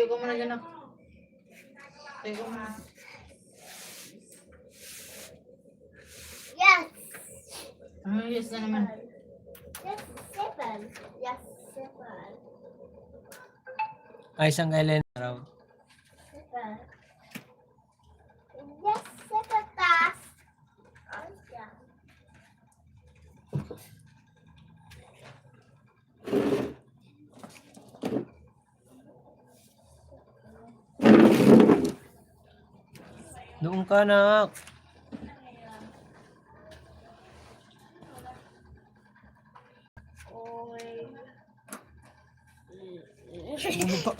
ko muna dyan ako. Tayo ko muna. Yes. Yes na naman. Yes, 7. Yes, 7. Ay, isang kailan raw. 7. Yes, 7 task. Oh, yeah. Doon ka, nak. Ano pa?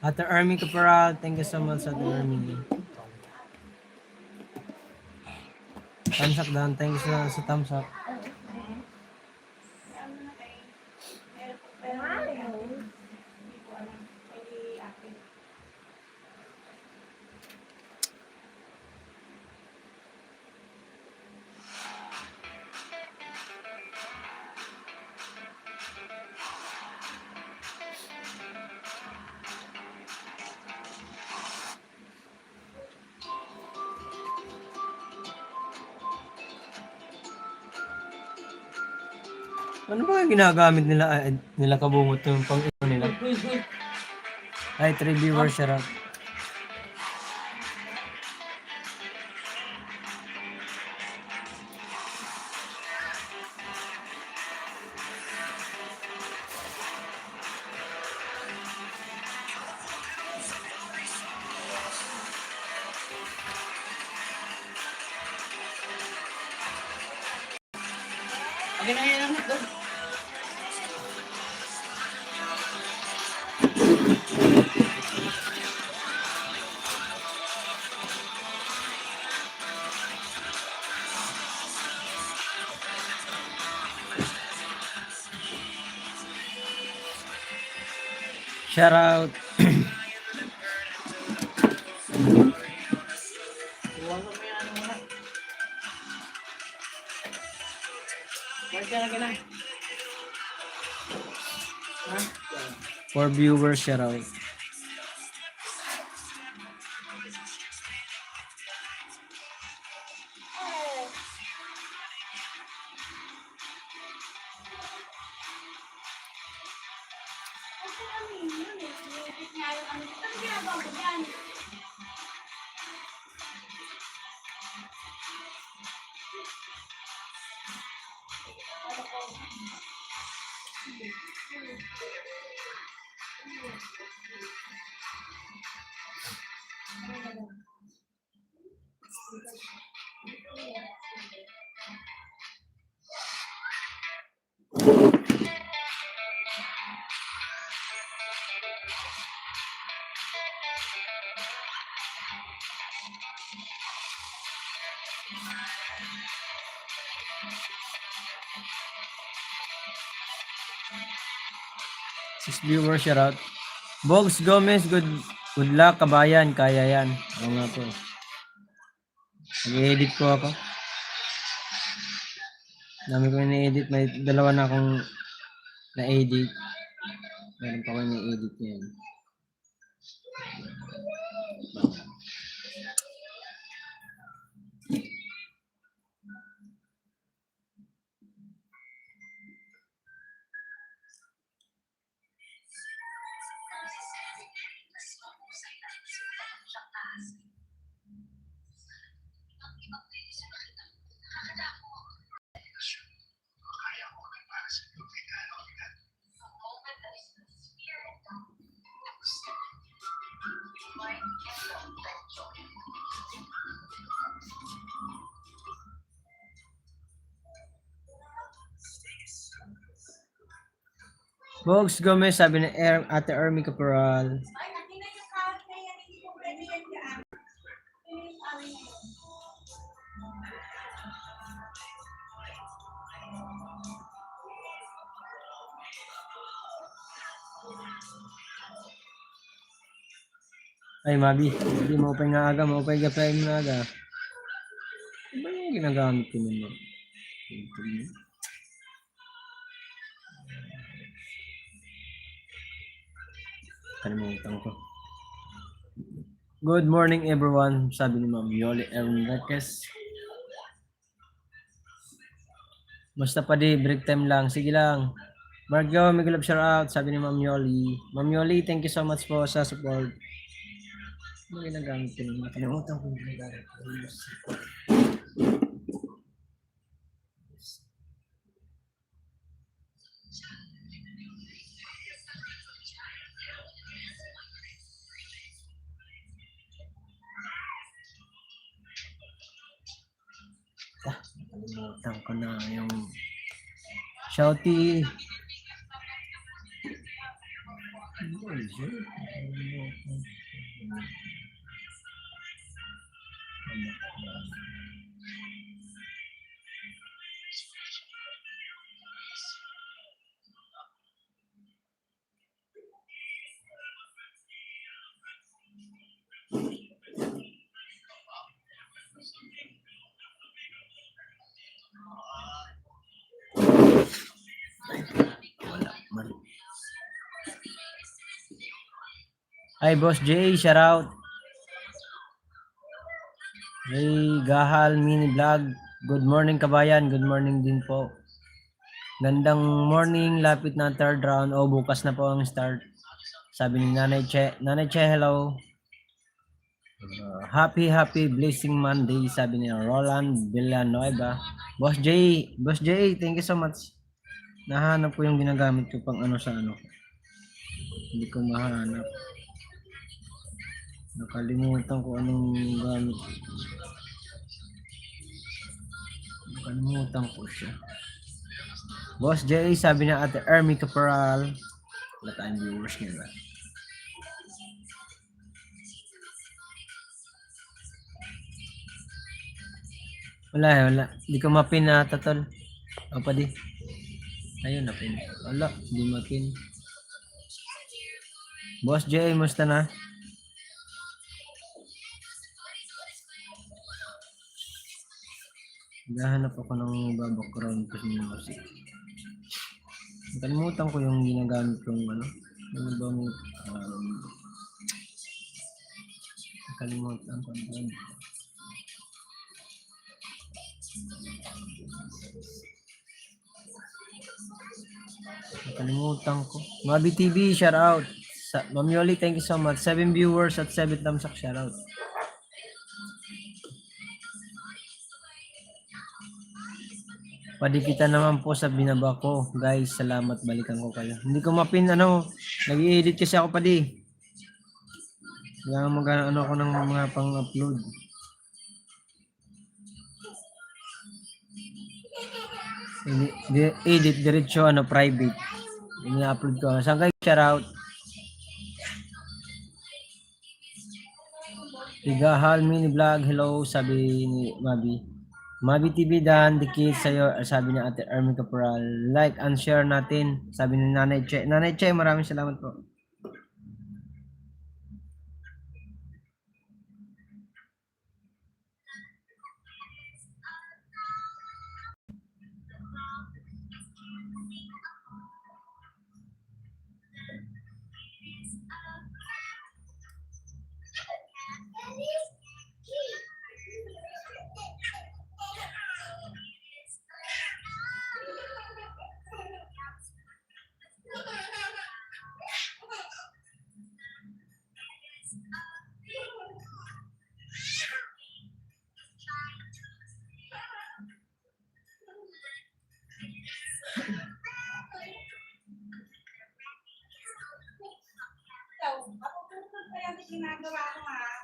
Ate Army Caporal, thank you so much, Ate Army. Thumbs up down, thank you sa thumbs up. Ano ba yung ginagamit nila kabungot yung pang nila? Ay, 3 viewers siya raw. Okay na yan ang doon. Shout out. Iwan mo yan ano muna. Balik ka lagi na. Ha? 4 viewers siya raw. Six viewers shout out. Bogs Gomez, good luck kabayan, kaya yan. Oo nga po. Nag-edit ko ako. Dami ko na-edit, may dalawa na akong na-edit. Meron pa ko na-edit yan. Bogs Gomez, sabi ni Ate Army Caporal. Ay, Mabi, hindi mo pa nga aga, mo pa i-apply mo na aga. Ano ba yung ginagamit ko naman? Kalimutan ko. Good morning everyone, sabi ni Ma'am Yoli Enriquez. Basta pa di, break time lang. Sige lang. Margo, may love shout out, sabi ni Ma'am Yoli. Ma'am Yoli, thank you so much po sa support. Ano ginagamit ko naman? Kalimutan ko yung ginagamit ko. Kalimutan ko na yung shouty. Hi Boss J, shout out. Hey Gahal Mini Vlog. Good morning kabayan, good morning din po. Gandang morning, lapit na third round. O bukas na po ang start. Sabi ni Nanay Che. Nanay Che, hello. Happy blessing Monday, sabi ni Roland Villanueva. Boss J, thank you so much. Nahanap ko yung ginagamit ko pang ano sa ano. Hindi ko mahanap. Nakalimutan ko anong gamit. Nakalimutan ko siya. Boss J, sabi na Ate Ermi Caporal. Wala tayong viewers nila. Wala. Hindi ko mapin na tatol. O pa di. Ayun, napin. Wala, hindi mapin. Boss J, musta na? Nahanap ako ng background ko sa music. Nakalimutan ko yung ginagamit kong ano. Ano bang nakalimutan ko doon. Nakalimutan ko. Mabi TV, shout out. Ma'am Yoli, thank you so much. 7 viewers at 7 thumbs up, shout out. Padikita naman po sa binaba ko. Guys, salamat. Balikan ko kayo. Hindi ko mapin, nag-i-edit kasi ako padi. Kaya mag-ano ako ng mga pang-upload. Edit, diretso, private. Ini-upload ko. Saan kayo shout out? Igahal Mini Vlog, hello, sabi ni Mabi TV Dan, dikit sa'yo, sabi ni Ate Ermi Caporal. Like and share natin, sabi ni Nanay Che. Nanay Che, maraming salamat po.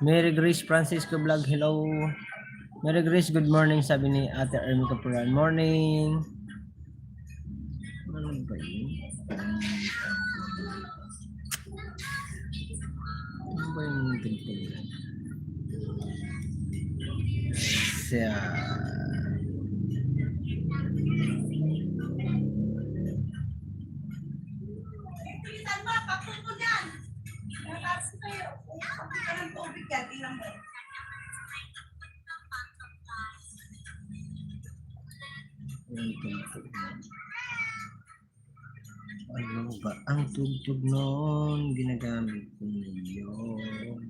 Mary Grace Francisco Vlog, hello. Mary Grace, good morning, sabi ni Ate Ermi Caporal. Morning. Ano ba yun? Ano ba yung tingin? Siya. Ang tugtog nun. Ano ba ang tugtog noon? Ginagamit ko ngayon.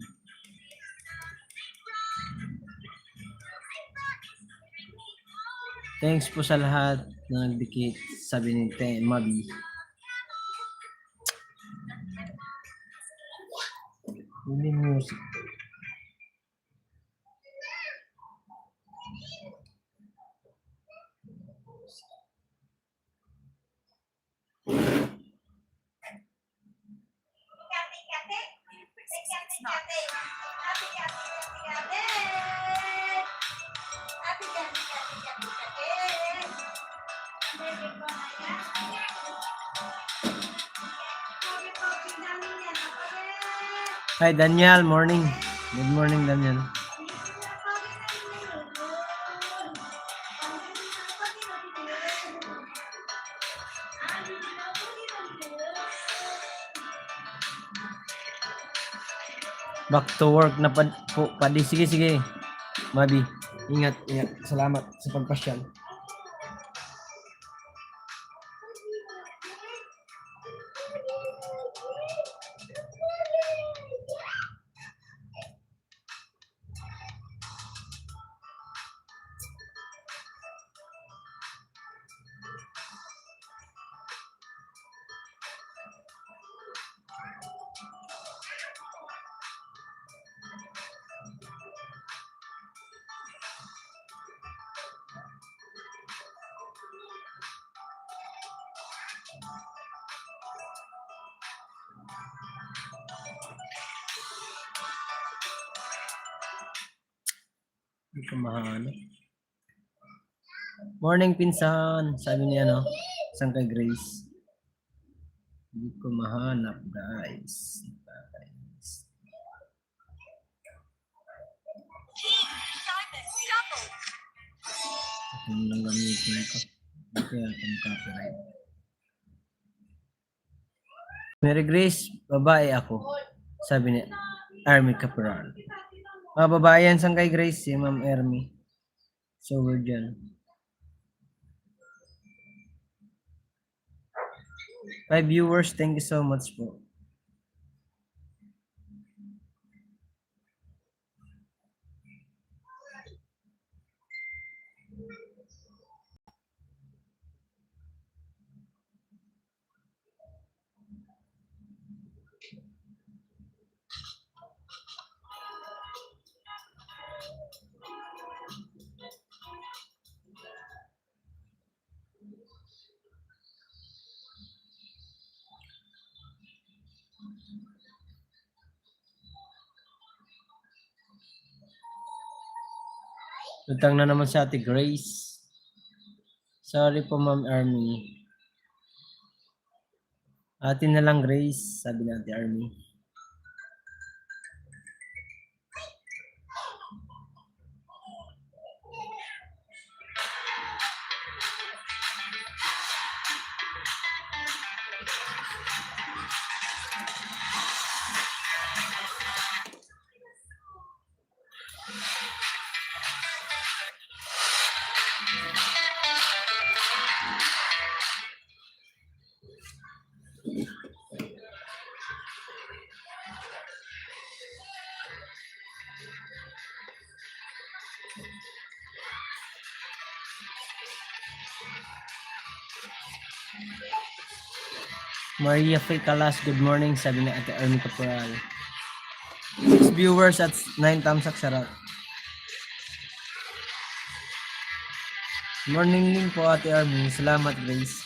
Thanks po sa lahat na nagdikit, sabi ni Mabi. Hindi music. Hi Daniel, morning. Good morning Daniel. Back to work na padi. Sige, sige. Mabi, ingat, ingat. Salamat sa pagpasyal. Hindi ko mahanap. Morning, pinsan. Sabi niya, no? Isang kay Grace. Hindi ko mahanap, guys. Ito lang gamitin ko. Hindi kaya itong copyright. Mary Grace, babae ako. Sabi ni Army Caporal. Babae yan sang kay Grace, si Ma'am Ermi. So, we're dyan. 5 viewers, thank you so much po. Lutang na naman si Ate Grace. Sorry po, Ma'am Army. Atin na lang, Grace, sabi ni Ate Army. Maria Fricalas, good morning, sabi ni Ate Army Caporal. 6 viewers at 9 thumbs up, sarap. Morning din po, Ate Army. Salamat, Grace.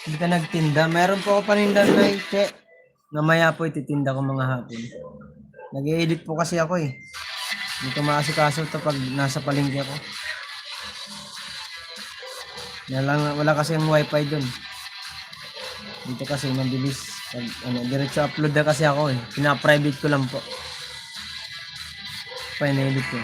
Hindi ka nagtinda. Meron po ako paninda na Mamaya po ititinda ko mga hapon. Nag-i-edit po kasi ako eh. Hindi ko maasikaso to pag nasa palengke ako. Wala kasi yung wifi dun. Dito kasi mabilis. Pag, diretso upload na kasi ako eh. Pina-private ko lang po. Pa-edit ko.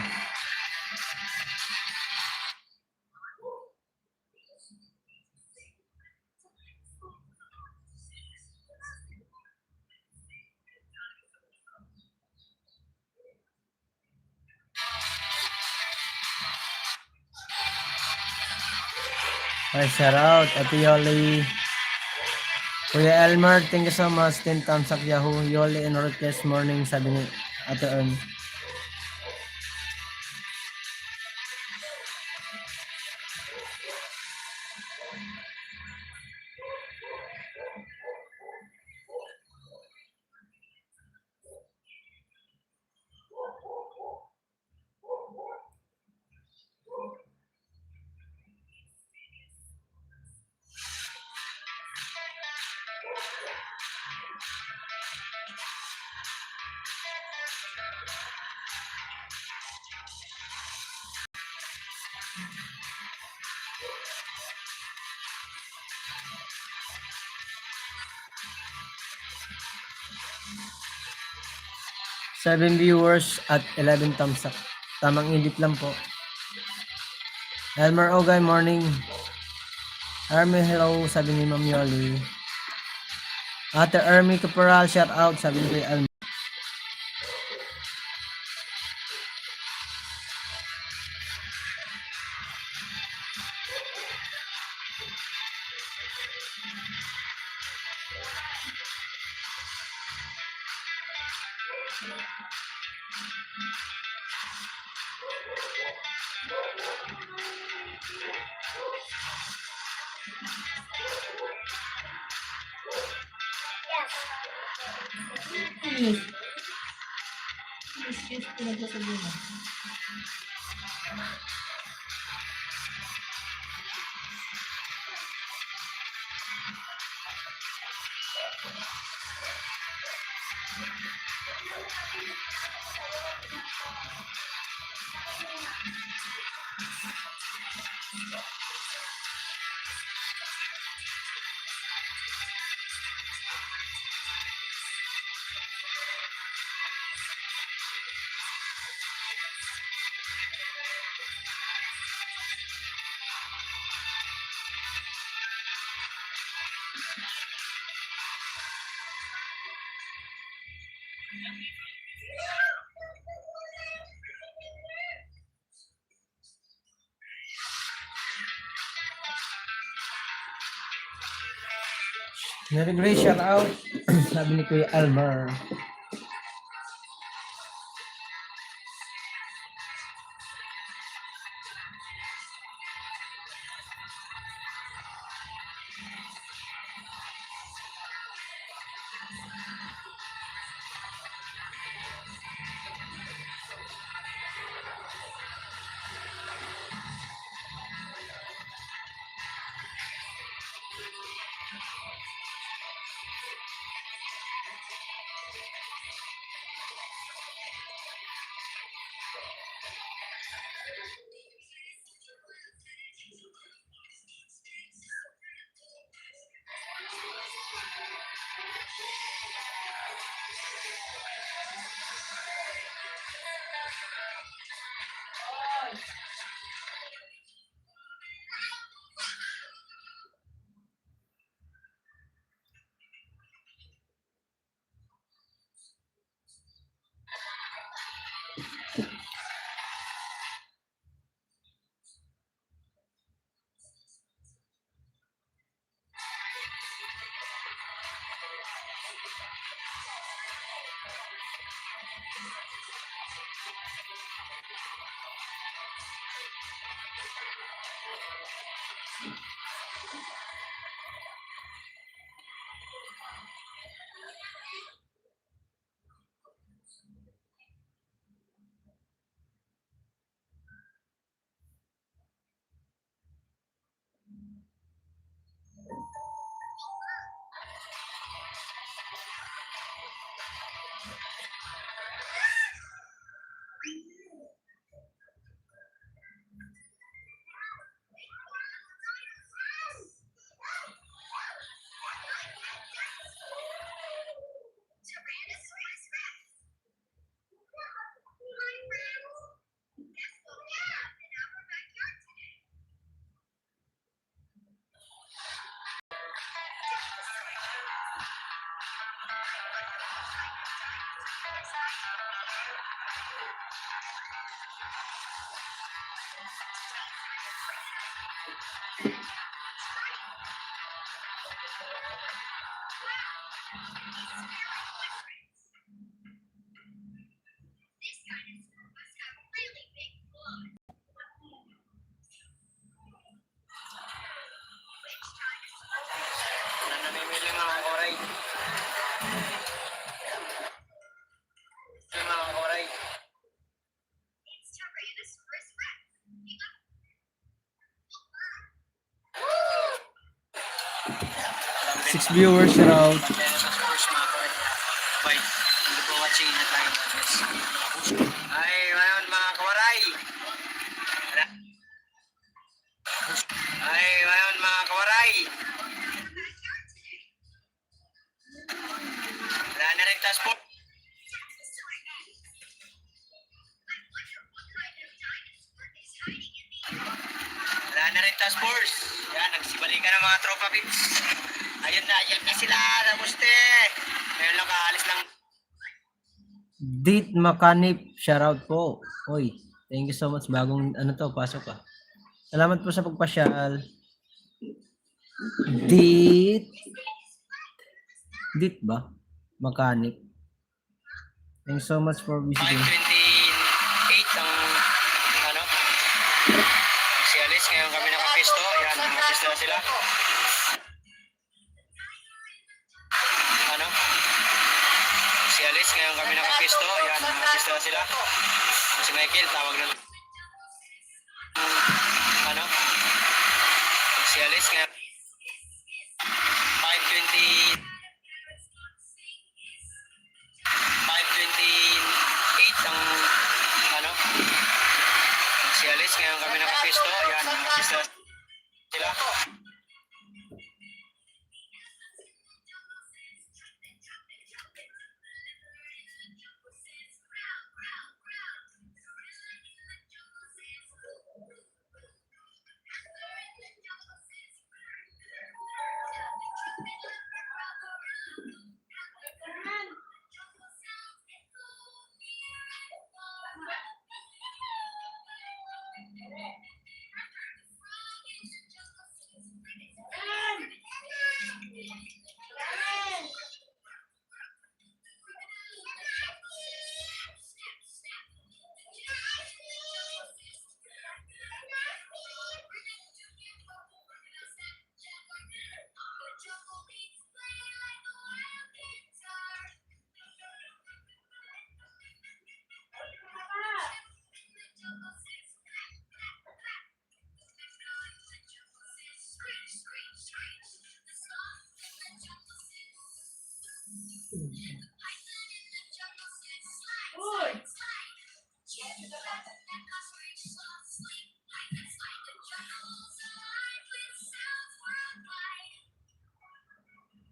Ay, shout out, Ate Yoli. Kuya Elmer, thank you so much. 10 thumbs up Yahoo. Yoli and Orquest morning, sabi ni Ate Ern. Seven viewers at 11 thumbs up. Tamang edit lang po. Elmer Ogay, morning. Army, hello, sabi ni Ma'am Yoli. Ate Army Caporal, shout out, sabi ni Elmer. Yes. Yes, pinagsasabi mo. Mary Grace, shout out, sabi ni Kuya Elmer. 6 viewers, shout out. Bye. Thank you for watching Headline Podcast. Ay, ngayon mga kawaray. Ay, ngayon mga kawaray. Wala na rin task force. Wala na rin task force. Yan, nagsibali ka ng mga tropa pips. Ayun na sila. Namuste. Ngayon lang kaalis lang. Dit Makanip, shout out po. Oy, thank you so much. Bagong ano to, pasok ka. Salamat po sa pagpasyal. Dit ba? Makanip. Thank you so much for visiting. 5:28 ang ano? Si Alice, ngayon kami nakapisto. Yan, nakapisto na sila. Ano? Si Alice, ngayon kami nakapisto. Yan, nakapisto na sila. Si Michael, tawag na. Ano? Si Alice, ngayon 5:28 ang ano? Si Alice, ngayon kami nakapisto. Yan, nakapisto na sila.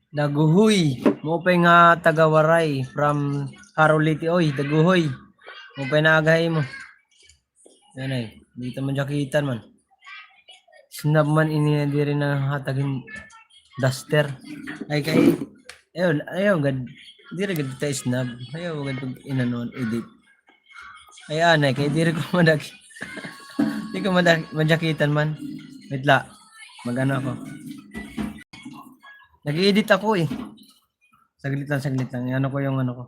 Daguhoy, mo pa nga tagawaray from Caroliti. Oy, daguhoy. Mo pa naagahay mo. Yan ay, dito man jakitan man. Snap man ini diri na hatagin duster. Ay kay ayaw gad diri gad ta snap. Ayaw gad pag inanon edit. Ay anay kay diri ko madag. Di ko majakitan man. Wait la. Magano ako. Nag-edit ako eh. Saglit lang. Ano ko yung ano ko.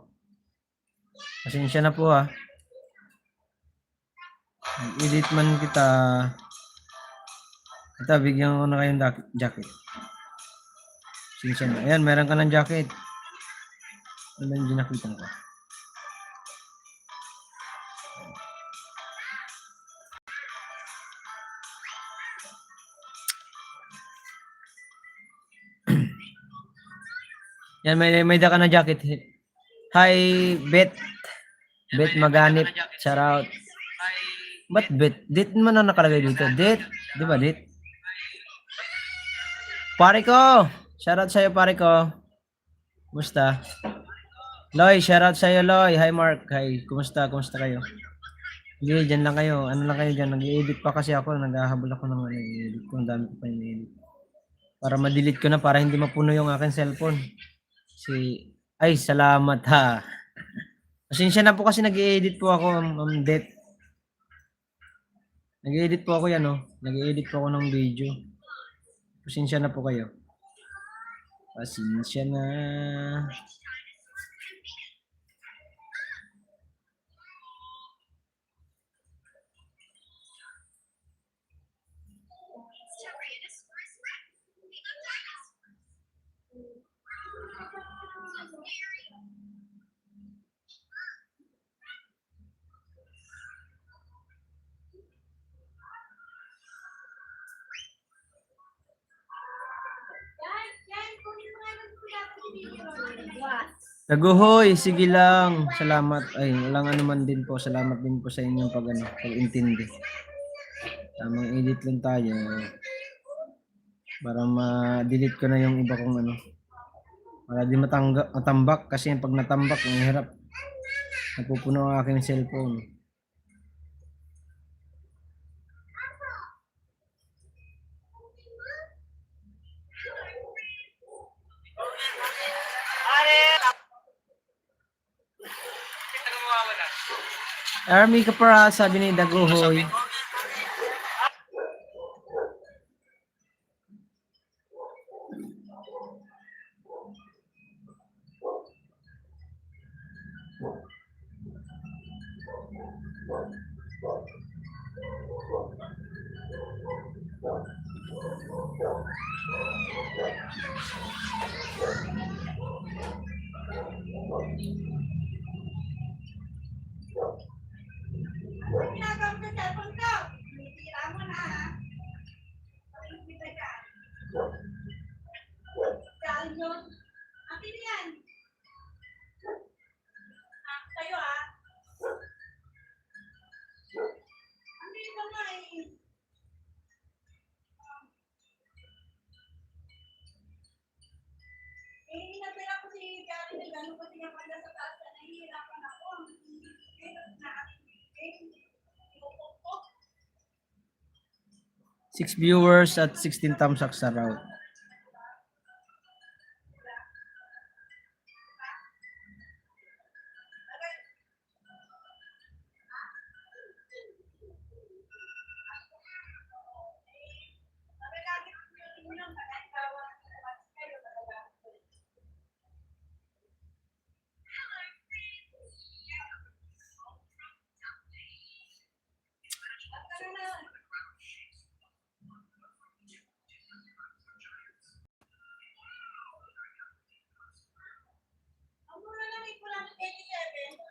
Pasensya na po ha. Nag-edit man kita. Ito, bigyan ko na kayong jacket. Pasensya na. Ayan, meron ka ng jacket. Ano yung ginakitan ko? Yan, may daka na jacket. Hi, Bet. Bet Maganip. Shout out. Ba't Bet? Det man na nakalagay dito. Det. Di ba Det? Pare ko. Shout out sa'yo, pare ko. Kumusta? Loy, shout out sa'yo, Loy. Hi, Mark. Hi. Kumusta kayo? Hindi, dyan lang kayo. Ano lang kayo dyan? Nag-edit pa kasi ako. Naghahabol ako ng edit ko. Ang dami ko pa yung edit. Para ma-delete ko na para hindi mapuno yung aking cellphone. Ay, salamat ha. Pasensya na po kasi nag-i-edit po ako, Ma'am Det. Nag-i-edit po ako yan, oh. Nag-i-edit po ako ng video. Pasensya na po kayo. Pasensya na. Naguhoy, sige lang. Salamat. Ay, walang ano man din po. Salamat din po sa inyong pag-intindi. Tamang edit lang tayo. Para ma-delete ko na yung iba kong ano. Para di matambak. Kasi pag natambak, ang hirap. Napupuno ang aking cellphone. Army ka para, sabi ni Daguhoy. Six viewers at 16 thumbs up sa raw.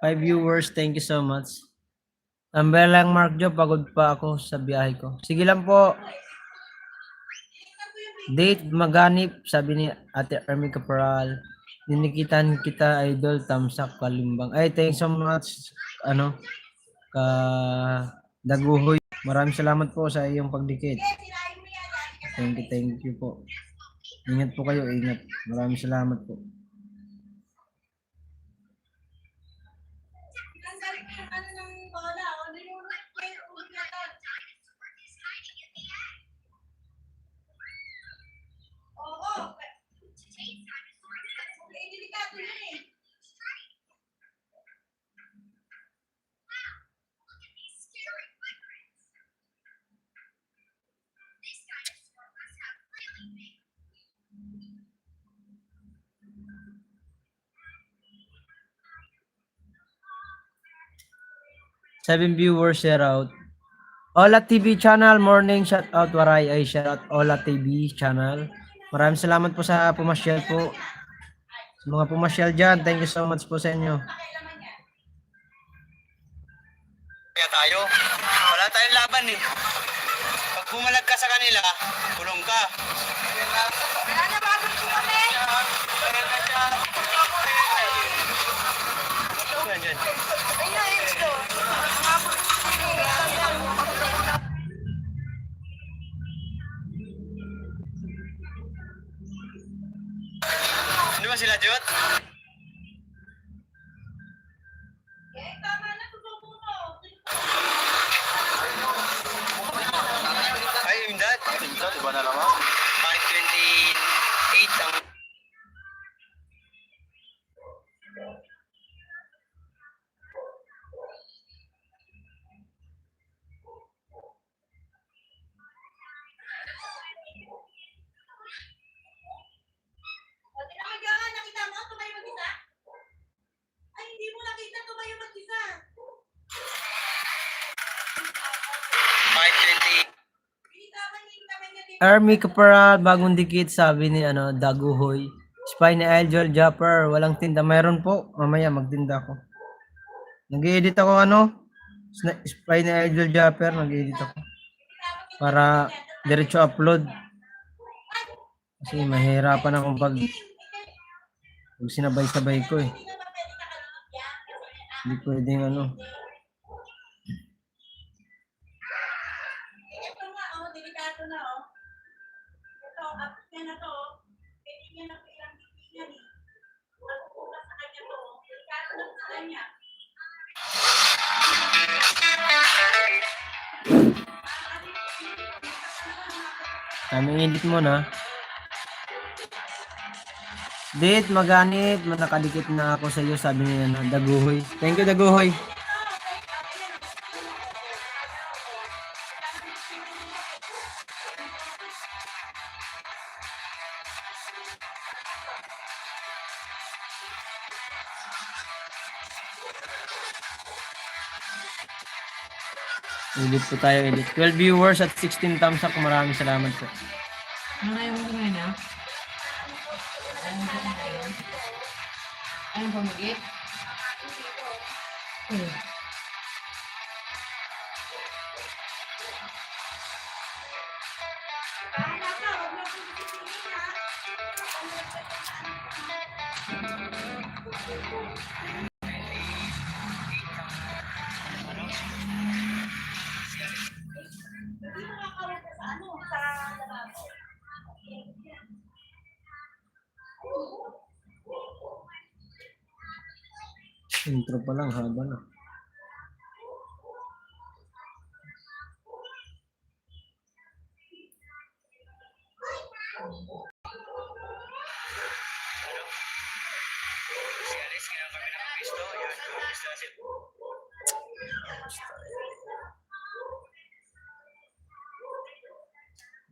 Five viewers, thank you so much. Number lang, Mark Jo, pagod pa ako sa biyahe ko. Sige lang po. Date maganip, sabi ni Ate Army Caporal. Dinikitan kita, idol, tamsak, kalimbang. Ay, thanks so much, ano, Daguhoy. Maraming salamat po sa iyong pagdikit. Thank you po. Ingat po kayo, ingat. Maraming salamat po. Seven viewers, share out. Ola TV channel, morning shout out, waray ay shout out Ola TV channel. Maraming salamat po sa pumasyal po. Sa mga pumasyal dyan, thank you so much po sa inyo. Kaya tayo, wala tayong laban eh. Pag bumalag ka sa kanila, kulong ka. Hindi ba sila, Jot? Ay, yung dad. Iba na naman. 528 ang... Nakita mo? Tumayo mag-isa? Ay, hindi mo nakita tumayo mag-isa. 528. Army Caporal, bagong dikit, sabi ni Daguhoy. Spy ni Idol Japper, walang tinda. Mayroon po, mamaya magtinda ako. Nag-edit ako Spy ni Idol Japper, nag-edit ako. Para diretso upload. Kasi mahirapan akong Pag sinabay-sabay ko eh. Hindi naman pwede nakalunod yan. Hindi pwedeng ano. Ito nga, oh, delikado na, oh. Ito, apos niya na to, oh. Pwede niya na ilang bibigyan, eh. Magpupulas sa kanya to, oh. Delikado na sa kanya. Kaming edit mo na. Dit, maganit. Nakadikit na ako sa iyo. Sabi niya na, Daguhoy. Thank you, Daguhoy. Edit po tayo, edit. 12 viewers at 16 thumbs up. Maraming salamat po. Ano nga yung kumain na? Ayun pamagit? Hindi mo nakakawin ka sa ano, sa lababo. Intro pa lang, haba na. Sialis, kaya kami nakapisto. Yan, nakapisto na sila.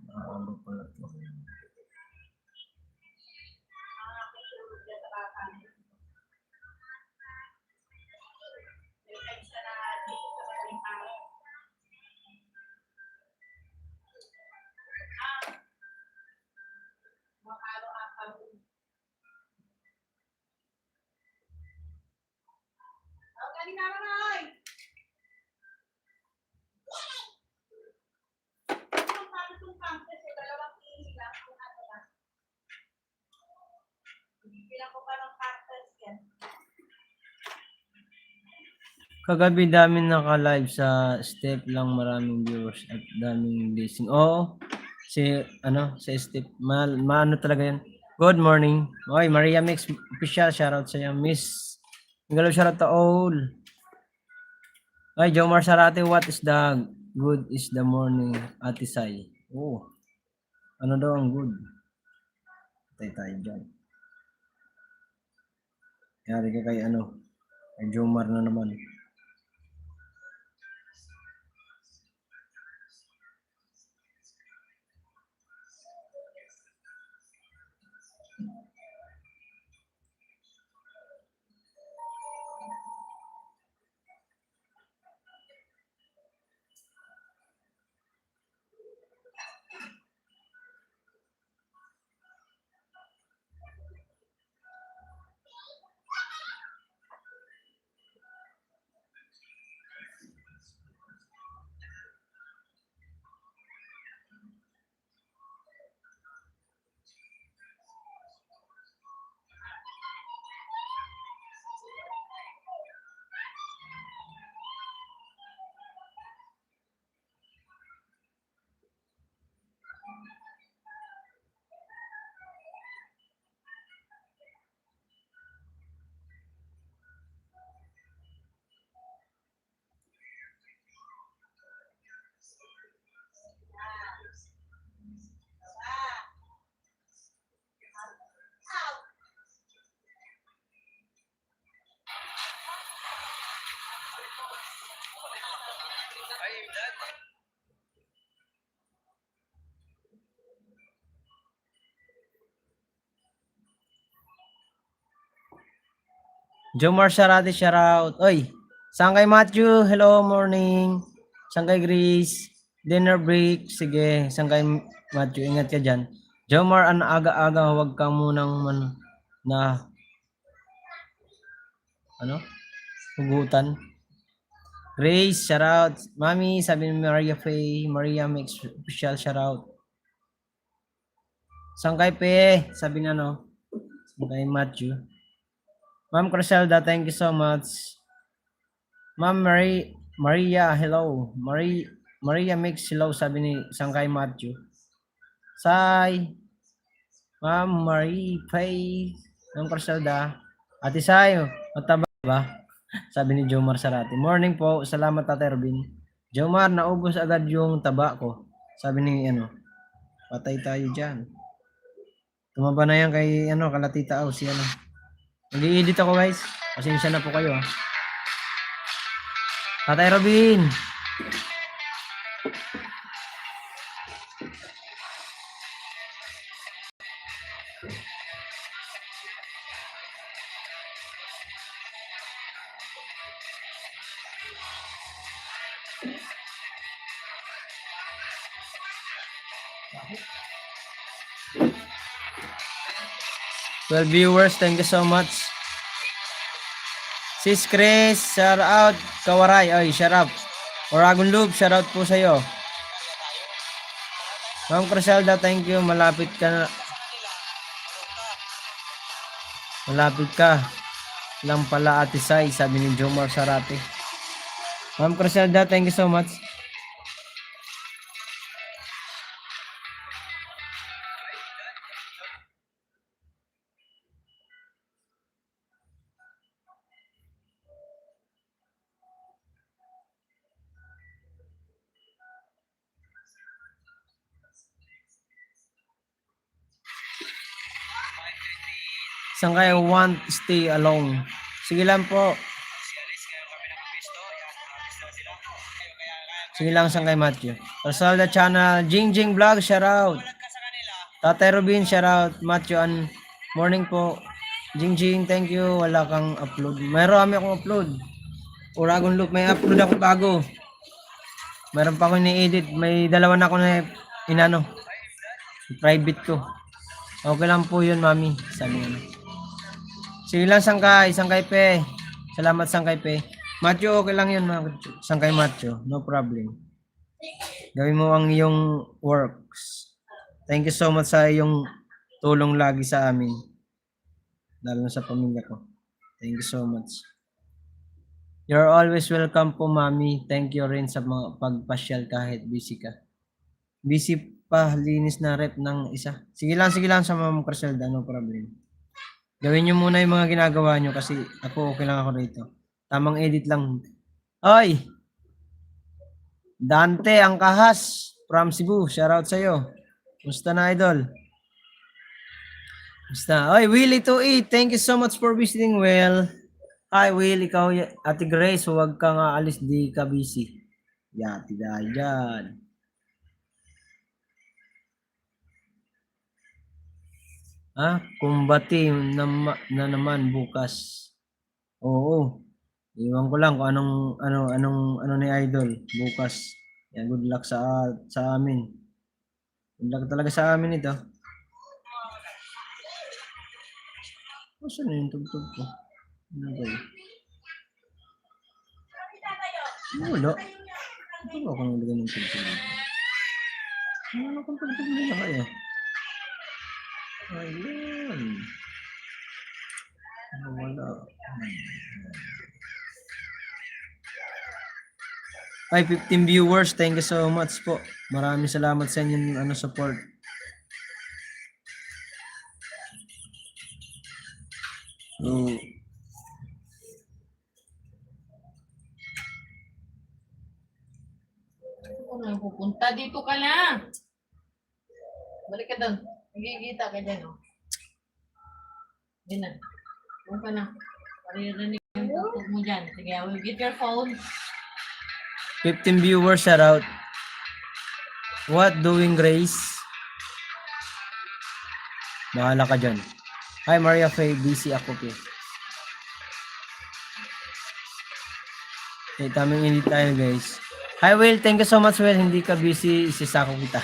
Haba pala to. Bilang ko pa ng factors yan. Kagabi dami naka-live sa Step lang, maraming viewers at daming blessing. Oo. Si Step, maano talaga yan. Good morning. Oy, Maria Mix official, shoutout sa iyo, Miss. Ngalaw shoutout to all. Ay, Jomar Sarate, what is the good is the morning, Ate Sai? Oh. Ano daw ang good? Tayo dyan. Yari ka kay ano? Kay Jomar na naman. Ay, dad. Jomar Sarate, shoutout. Oy, Sangkay Matthew, hello, morning. Sangkay Grace, dinner break. Sige, Sangkay Matthew, ingat ka dyan. Jomar, ang aga-aga, huwag ka munang hugutan. Grace, shoutout. Mami, sabi ni Maria Faye, Maria Mix official, shoutout. Sangkay Pe, sabi na Sangkay Matthew. Ma'am Criselda, thank you so much. Ma'am Maria, hello. Maria Mix, hello, sabi ni Sangkay Matthew. Sai, Ma'am Marie Pay, Ma'am Criselda. Ate Sayo, mataba ba? Sabi ni Jomar Sarati. Morning po, salamat Ate Robin. Jomar, naubos agad yung taba ko. Sabi ni patay tayo dyan. Tumaba na yan kay kalatita si Nag-i-edit ako guys. Pasensya na po kayo ha. Tatay Robin. Well, viewers, thank you so much. Sis Chris, shout out. Kawaray, ay, shout out. Oragon Loop, shout out po sa'yo. Ma'am Criselda, thank you. Malapit ka na. Malapit ka. Lang pala Ate Sai, sabi ni Jomar Sarate. Ma'am Criselda, thank you so much. Saan kayo want stay alone? Sige lang po. Sige lang saan kay Matthew. Rosalda Channel, Jingjing Vlog, shout out. Tatay Robin, shout out. Matthew, morning po. Jingjing, thank you. Wala kang upload. Mayroon akong upload. Oragon Loop, may upload ako bago. Meron pa ako ni-edit. May dalawa na ako na private ko. Okay lang po yun, mami. Sabi nga. Sige lang, Sangkay Pe. Salamat, Sangkay Pe. Matthew, okay lang yun, Sangkay Matthew. No problem. Gawin mo ang iyong works. Thank you so much sa iyong tulong lagi sa amin. Lalo na sa pamilya ko. Thank you so much. You're always welcome po, mami. Thank you rin sa mga pagpasyal kahit busy ka. Busy pa, linis na rep ng isa. Sige lang sa Ma'am Criselda, no problem. Gawin nyo muna yung mga ginagawa nyo kasi ako okay lang ako rito. Tamang edit lang. Oy! Dante Angkahas from Cebu. Shoutout sa'yo. Musta na, idol? Musta? Oy, Willie to eat. Thank you so much for visiting, Will. Hi, Will. Ikaw, Ate Grace, huwag ka nga alis. Di ka busy. Yati dahil dyan. Kumbati na naman bukas. Oo. Iwan ko lang kung anong ni Idol bukas. Yan, good luck sa amin. Good luck talaga sa amin ito. Saan na yung tugtog ko? Ano ba yun? Wala. Ito ba ako nalagay ng tugtog dito? Ano kung tugtog nila kayo? Ayun. Wala. Ay, 15 viewers. Thank you so much po. Maraming salamat sa inyong support. So, Kung pupunta, dito ka na. Balik ka doon. Nagigita ka dyan, oh. Diyan na. Doon ka na. Paririnig yung tugtog mo dyan. Sige, I will get your phone. 15 viewers, shout out. What doing, Grace? Bahala ka dyan. Hi, Maria Faye. Busy ako, po. Okay, tamang hindi tayo, guys. Hi, Will. Thank you so much, Will. Hindi ka busy. Isisako kita.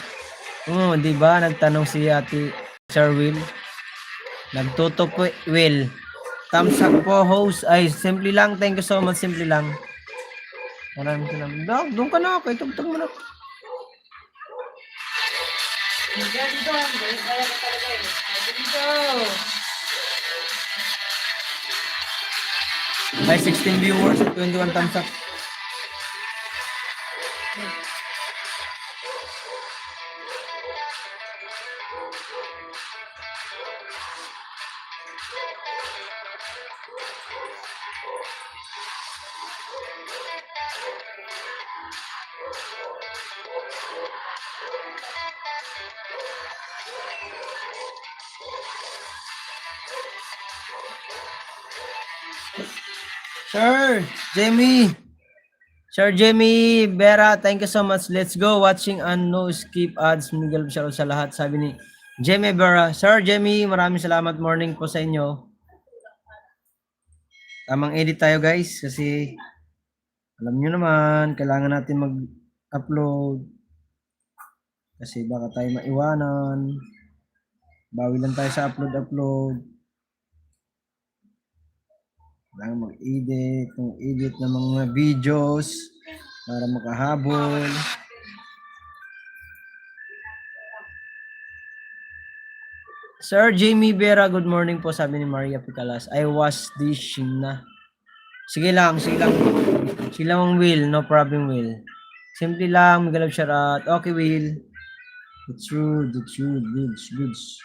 Di ba? Nagtanong si Ate Sir Will. Nagtuto po, Will. Thumbs up po, host. Ay, simple lang. Thank you so much. Simple lang. Maraming salamat. Doon ka na ako. Itugtog mo na. Diyan, dito. Balik ka talaga eh. Dito. Ay, 16 viewers at 21 thumbs up. Sir Jamie. Sir Jamie Vera, thank you so much. Let's go watching and no skip ads. Miguel shoutout sa lahat. Sabi ni Jamie Vera. Sir Jamie, maraming salamat. Morning po sa inyo. Tamang edit tayo guys kasi alam nyo naman, kailangan natin mag-upload kasi baka tayo maiwanan. Bawi lang tayo sa upload. Kailangan mag-edit ng mga videos para makahabol. Sir Jamie Vera, good morning po, sabi ni Maria Picalas. I was dishing na. Sige lang, Will, no problem, Will. Simple lang, Miguel of Sharat. Okay, Will. It's rude, goods.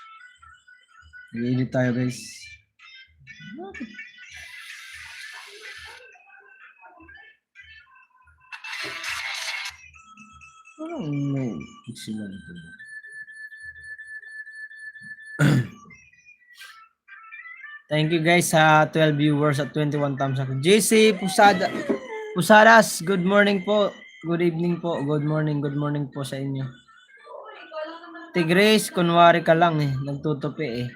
Mag-edit tayo, guys. Thank you guys sa 12 viewers at 21 thumbs up. JC Pusadas, good morning po. Good evening po. Good morning po sa inyo. Tigres, kunwari ka lang eh. Nagtutupi eh.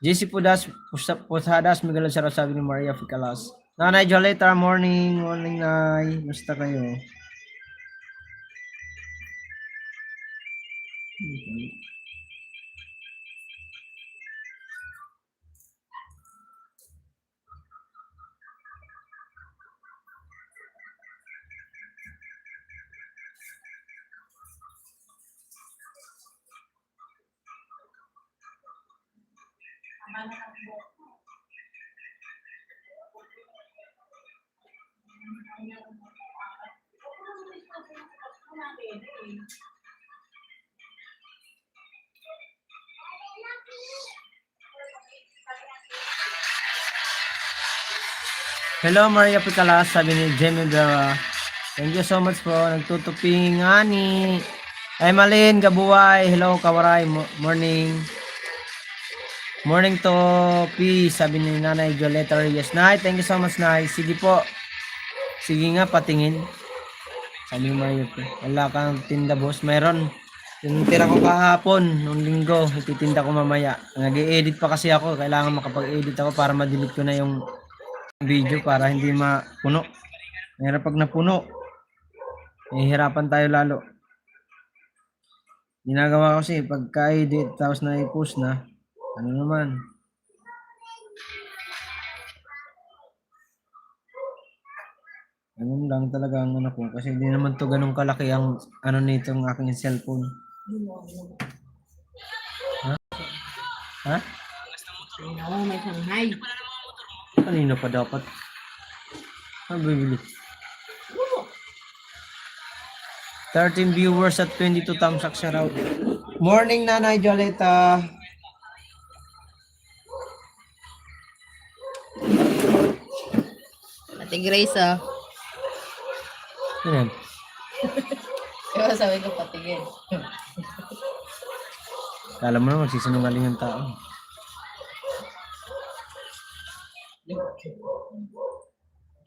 JC Pusadas, Miguel Sarap, sabi ni Maria Ficalas. Nanay Joleta, morning Nay. Basta kayo. Hello Maria Picalas, sabi ni Jamie Vera. Thank you so much po. Nagtutuping ani. Ay Malin, Gabuay. Hello Kawaray. Morning. Morning to P, sabi ni Nanay Violeta Reyes. Nay, thank you so much, Nay. Sige po. Sige nga, patingin. Sabi ni Maria po. Wala kang tinda, boss. Mayroon. Yung tira ko kahapon, nung linggo. Ititinda ko mamaya. Nag-i-edit pa kasi ako. Kailangan makapag-edit ako para ma-delete ko na yung video para hindi mapuno. Mayroon pag napuno, hihirapan tayo lalo. Ginagawa ko kasi pagka-edit tapos na i-post na, ano naman. Ganun lang talaga ang ano ko kasi hindi naman to ganun kalaki ang ano nitong aking cellphone. Ha? Oo, may Shanghai. Kanino pa dapat? Ano bibili? 13 viewers at 22 thumbs up siya raw. Morning, Nanay Joleta. Ate Grace, ah. Ano yan? Kaya sabi ko patigil. Kala mo na magsisinungaling ang tao.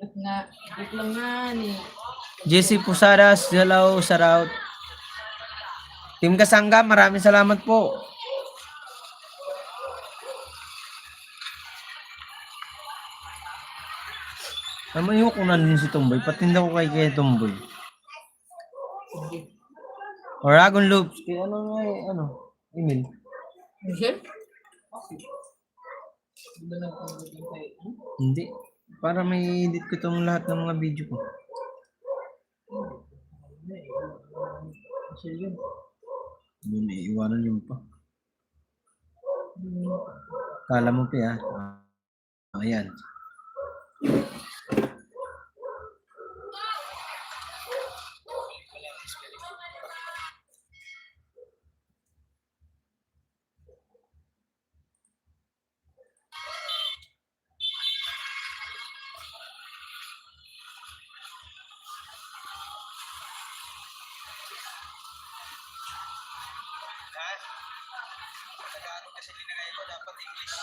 Joke lang nga ni. JC Pusadas, hello, shoutout. Team Kasangga, maraming salamat po. Naman yung kunan din si Tumboy. Patinda ko kay Tumboy. Oragon Loops. Kaya ano nga eh, ano? Email. Michelle? Hindi. Para may edit ko itong lahat ng mga video ko. Yun, iiwanan yun pa. Kala mo pa ah. Ayan. Ha? Tagalog kasi linagay ko, dapat English.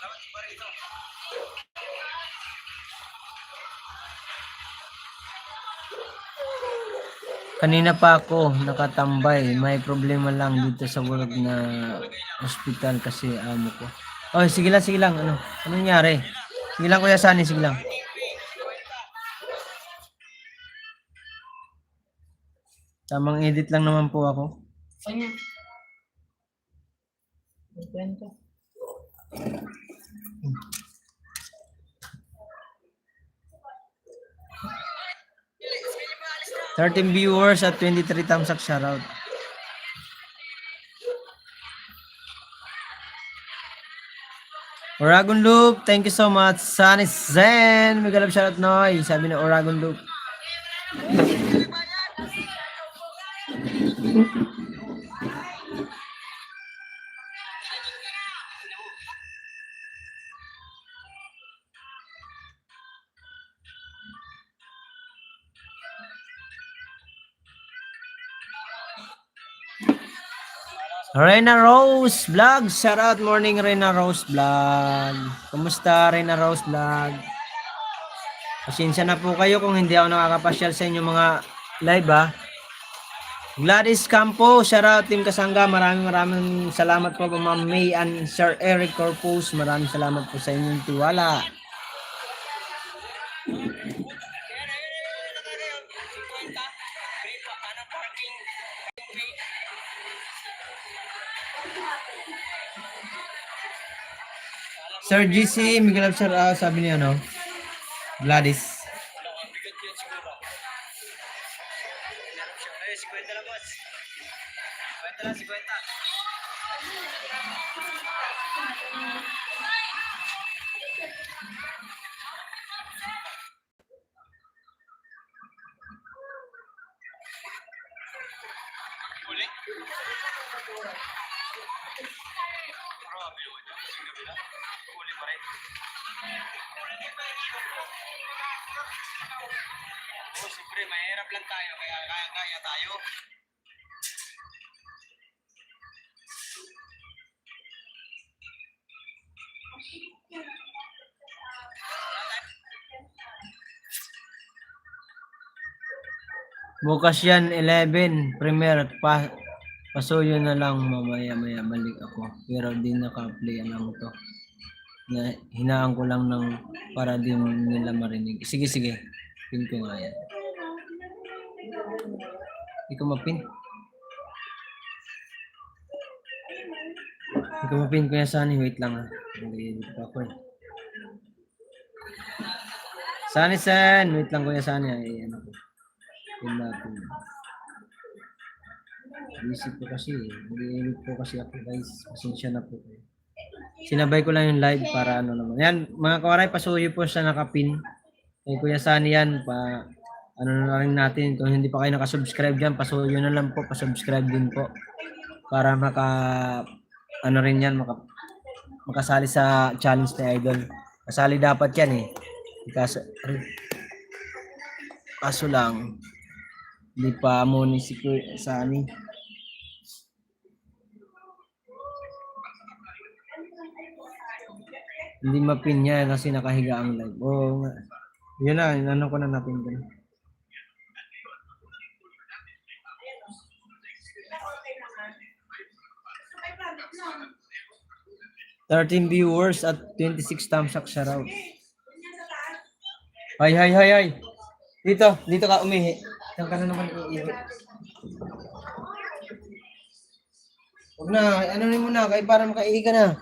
Dapat iba rito. Kanina pa ako nakatambay. May problema lang dito sa work na hospital kasi amo ko. Oh, sige lang. Ano nangyari? Sige lang, Kuya Sunny, sige lang. Tamang edit lang naman po ako. Kanya. Kwento. 13 viewers at 23 thumbs up, shoutout. Oragon Loop, thank you so much. Sunny Zen, may galap shoutout Noy. Sabi ni Oragon Loop. Reyna Rose Vlog, shoutout morning Reyna Rose Vlog. Kumusta Reyna Rose Vlog? Pasensya na po kayo kung hindi ako nakakapasyal sa inyo mga live Gladys Campo, shoutout Team Kasangga. Maraming salamat po Ma'am May and Sir Eric Corpus. Maraming salamat po sa inyong tiwala. Sir GC, Miguel Sir, sabi niya Gladys. Ay, 50 na boss. 50 lang, 50. Huli? Huli pa rin. Oh, siyempre, mahirap lang tayo, kaya kaya tayo. Bukas yan, 11, premier, pasuyo na lang mamaya balik ako. Pero di naka-play lang to. Hinaan ko lang ng para din nila marinig. Sige, pin ko nga yan. Hindi ko mapin. Hindi ko mapin ko yan Sunny, wait lang Nag-edit pa ako Sunny Sen, wait lang Kuya Sunny. Ayan ako. Pin natin. Isip ko kasi, nag-edit po kasi ako guys. Pasensya na po. Sinabay ko lang yung live para naman. Yan, mga kawaray, pasuyo po sa nakapin. Kay Kuya Sunny yan, na rin natin. Kung hindi pa kayo nakasubscribe dyan, pasuyo na lang po, pasubscribe din po. Para rin yan, makasali sa challenge ni Idol. Kasali dapat yan Kaso lang, hindi pa mo ni si Kuya Sunny. Hindi mapin niya kasi nakahiga ang live. Oo nga. Yun na, inano ko na napin ko. 13 viewers at 26 thumbs up, shoutout. Hay. Dito ka umihi. Saan ka na naman iihi? Huwag na, ano rin mo na, kahit para makaihi ka na.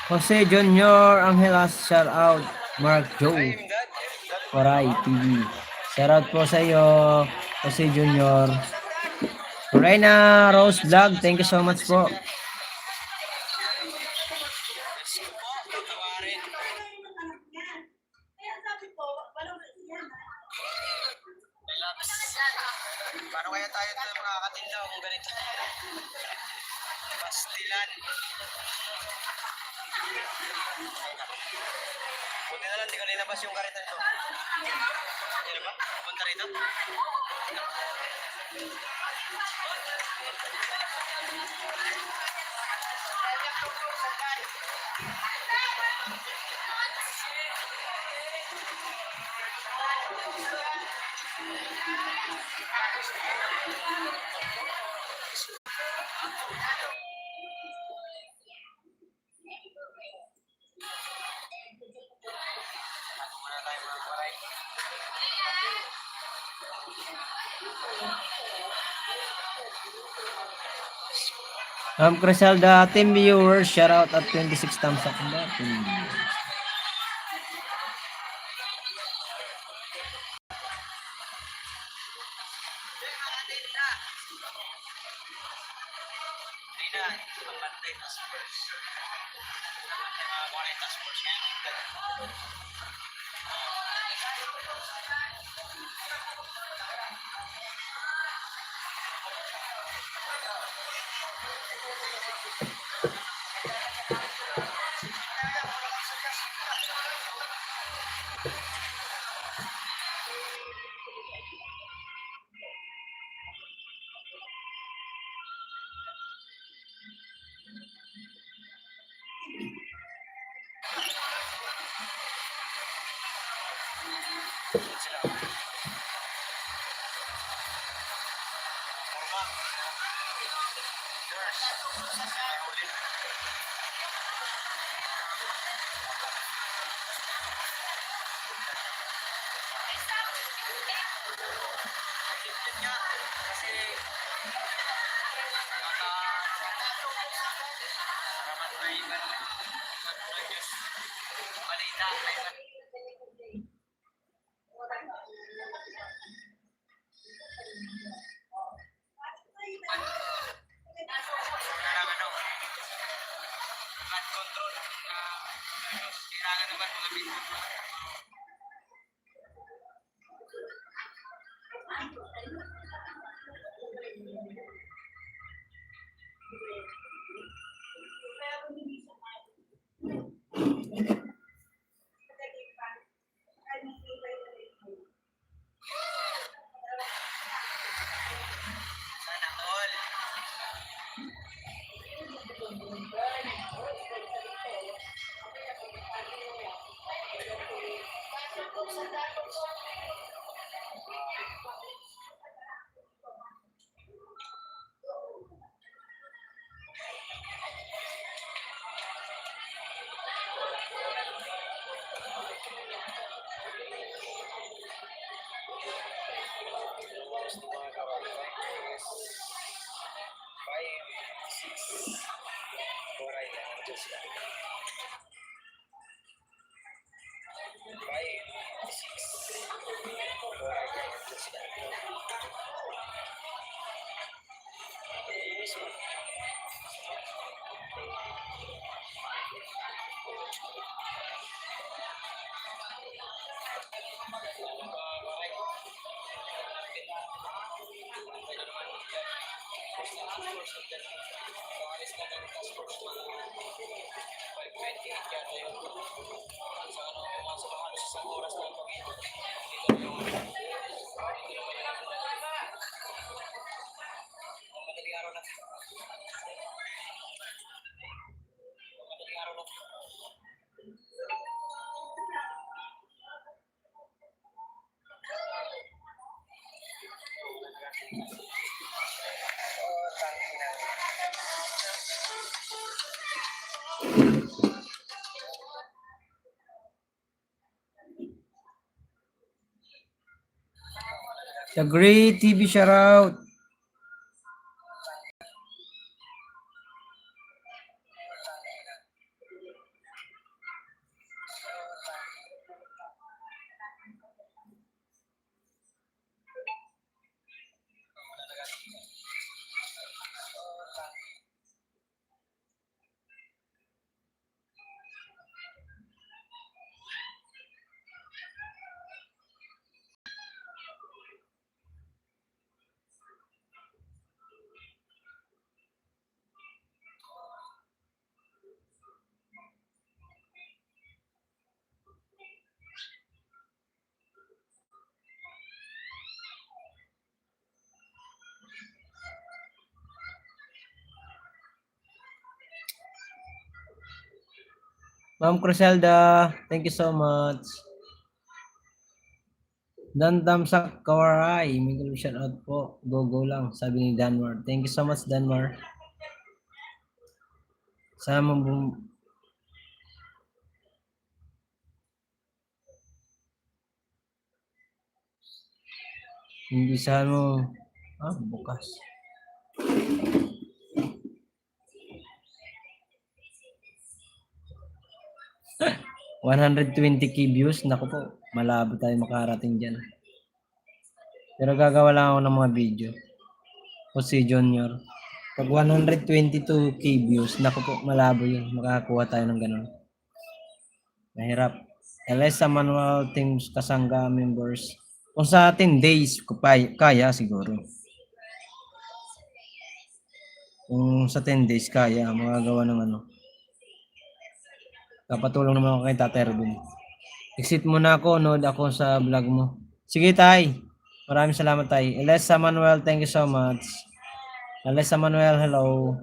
Jose Junior Angelas, shout out. Mark Joe, Koray TV. Shout out po sa iyo, Jose Junior. Reyna Rose Vlog, thank you so much po. Kaya sabi ko, walang yan. Paano kaya tayo makakatinda kung ganito? Pastilan. Buti na lang, di ko nilabas yung karita nito. Ano ba? Punta rito? Muna tayo mga karay. Criselda, team viewers, shout out at 26 thumbs up. Rina, pabantay task force. Mga kuwanay task force yan. Sana all. The Great TV shout out. Ma'am Criselda, thank you so much. Dandam sa Kawaray, may shout out po. Go lang, sabi ni Danmar. Thank you so much, Danmar. Sama mo. Hindi mo. Bukas. 120k views. Naku po, malabo tayo makarating dyan. Pero gagawa lang ako ng mga video. O si Junior. Pag 122k views, naku po, malabo yun. Makakakuha tayo ng ganun. Mahirap. Unless sa manual teams kasangga members. Kung sa 10 days, kaya siguro. Kung sa 10 days, kaya. Magagawa ng ano. Kapatulong naman ako kay Tatay Robin. Exit muna ako, nood ako sa vlog mo. Sige, Tay. Maraming salamat, Tay. Elesa Manuel, thank you so much. Elesa Manuel, hello.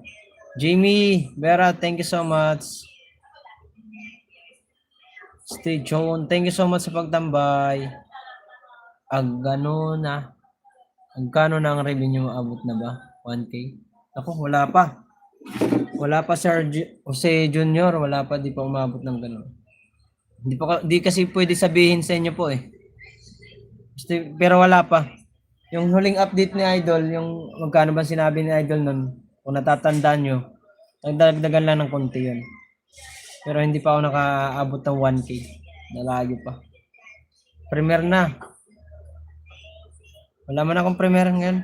Jamie, Vera, thank you so much. Stay tuned. Thank you so much sa pagtambay. Agkano na ang revenue maabot na ba? 1K? Ako, wala pa. Wala pa Sir Jose Junior, wala pa, di pa umabot ng gano'n. Di kasi pwede sabihin sa inyo po eh. Pero wala pa. Yung huling update ni Idol, yung magkano ba sinabi ni Idol nun, kung natatandaan nyo, nagdagdagan lang ng konti yun. Pero hindi pa ako nakaabot ng 1K. Nalayo pa. Premier na. Wala man akong premier ngayon.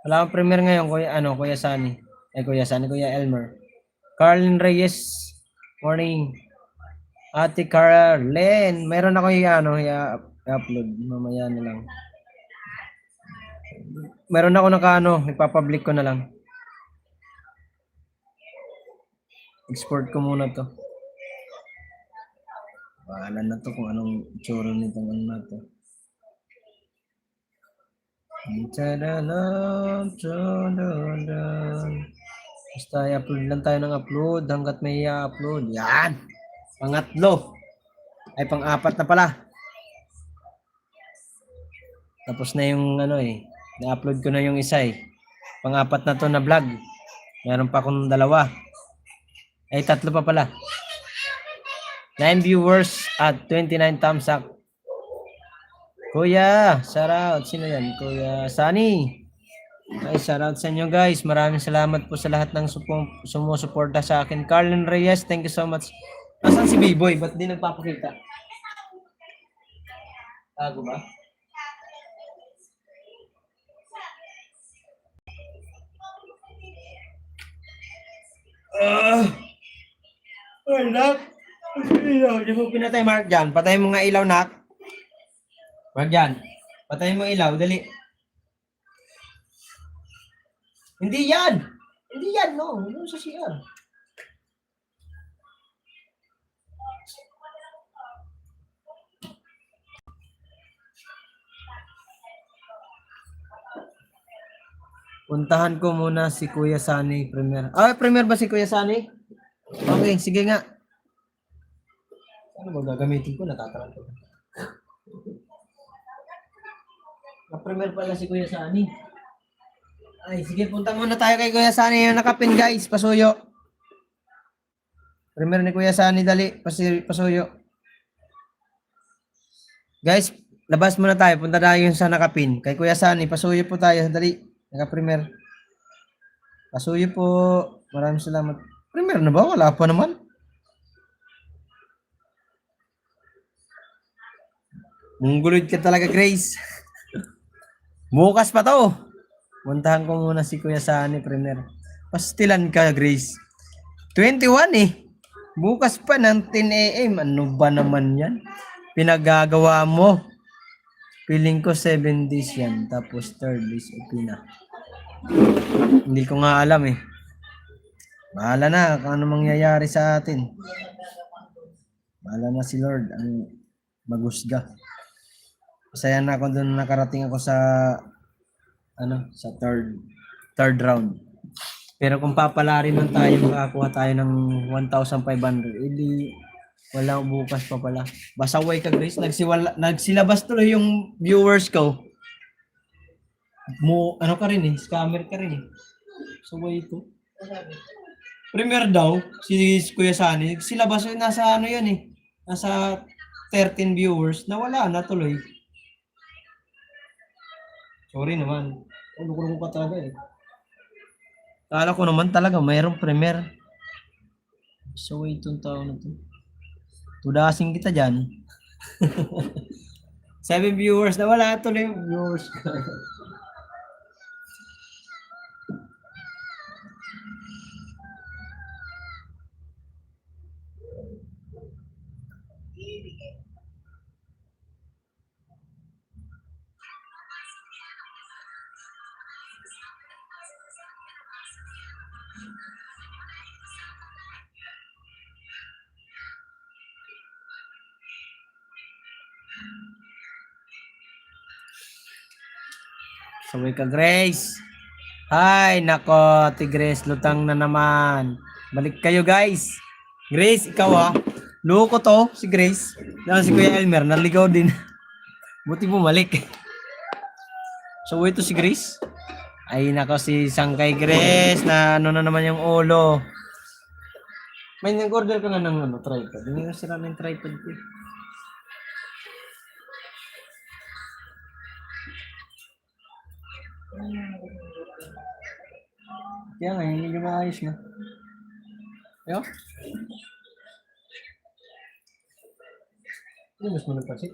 Wala akong premier ngayon, Kuya Sunny. Kuya Elmer. Carlin Reyes, morning. Ate Carlin, meron ako i-upload. Mamaya na lang. Meron ako ipapublic ko na lang. Export ko muna to. Bahala na to kung anong itsura nitong ano na to. Basta i-upload lang tayo ng upload hanggat may i-upload. Yan! Pangatlo. Ay, pang-apat na pala. Tapos na yung na-upload ko na yung isa eh. Pang-apat na to na vlog. Meron pa akong 2. Ay, 3 pa pala. 9 viewers at 29 thumbs up. Kuya, shout out. Sino yan? Kuya Sunny. Ay, shout out sa inyo guys. Maraming salamat po sa lahat ng sumusuporta sa akin. Carlin Reyes, thank you so much. Nasaan si B-Boy? Ba't di nagpapakita? Tago ba? Ay, nak. Di mo pinatay, Mark, dyan. Patayin mo nga ilaw, nak. Mark, dyan. Patayin mo ilaw, dali. Hindi yan. Hindi yan, no. Hindi sa CR. Puntahan ko muna si Kuya Sunny, premier. Premier ba si Kuya Sunny? Okay, sige nga. Ano ba gagamitin ko? Natataranta ko. Na-premier pala si Kuya Sunny. Ay, sige, punta muna tayo kay Kuya Sunny. Yung nakapin, guys. Pasuyo. Premier ni Kuya Sunny, dali. Pasuyo. Guys, labas muna tayo. Punta tayo sa nakapin. Kay Kuya Sunny, pasuyo po tayo. Dali. Naka-premier. Pasuyo po. Maraming salamat. Premier na ba? Wala pa naman. Munggulod ka talaga, Grace. Bukas pa to. Puntahan ko muna si Kuya Sunny, premier. Pastilan ka, Grace. 21 eh. Bukas pa ng 10 AM. Ano ba naman yan? Pinagagawa mo. Feeling ko 7 days yan. Tapos 3rd days na. Hindi ko nga alam eh. Bahala na kung ano mangyayari sa atin. Bahala na si Lord ang magusga. Masaya na ako doon nakarating ako sa sa third round. Pero kung papalarin man tayo, makakuha tayo ng 1,500, edi wala bukas pa pala. Basaway ka, Grace. Nagsilabas tuloy yung viewers ko. Ano ka rin eh, scammer ka rin eh. Saway ko. Premier daw, si Kuya Sani, silabas yun, nasa ano yan eh. Nasa 13 viewers, nawala na tuloy. Sorry naman. Loko-loko ka talaga eh. Kala ko naman talaga mayroong premier. So wait itong tao na to. Tudasing kita dyan. 7 viewers na wala tuloy yung viewers. Sabay ka, Grace. Ay, nako, Ate Grace, lutang na naman. Balik kayo, guys. Grace, ikaw ha. Loko to, si Grace. Si Kuya Elmer, naligaw din. Buti bumalik. So, ito si Grace. Ay, nako, si Sangkay Grace, na ano na naman yung ulo. May nag-order ka na ng tripod. Hindi na sila ng tripod ko. Kaya nga, hindi maayos na. Ayo? Ano mas mo nagpasit?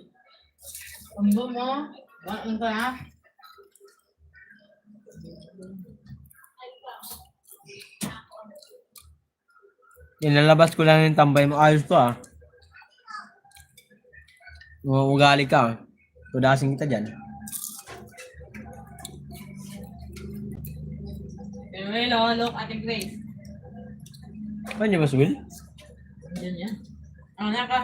Ambo mo. Ano ka ha? Nilalabas ko lang yung tambay mo. Ayos to ah. Ugali ka ah. Tudasing kita dyan. Hello, look, Ate Grace. Paano niya mas Will? Yan yan. Ano na ka?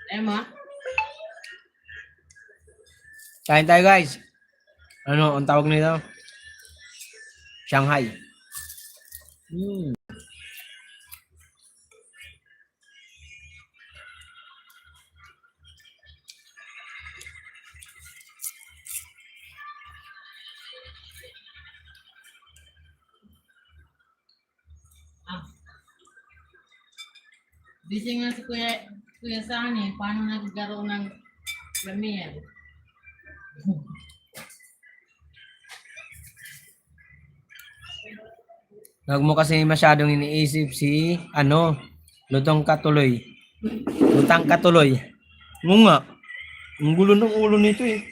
Emma? Kain tayo guys. Ano, ang tawag nito? Shanghai. Busy nga si Kuya Sani, paano nagkaroon ng premiere? Huwag mo kasi masyadong iniisip si, lutang katuloy. Lutang katuloy. Mo nga. Ang gulo ng ulo nito eh.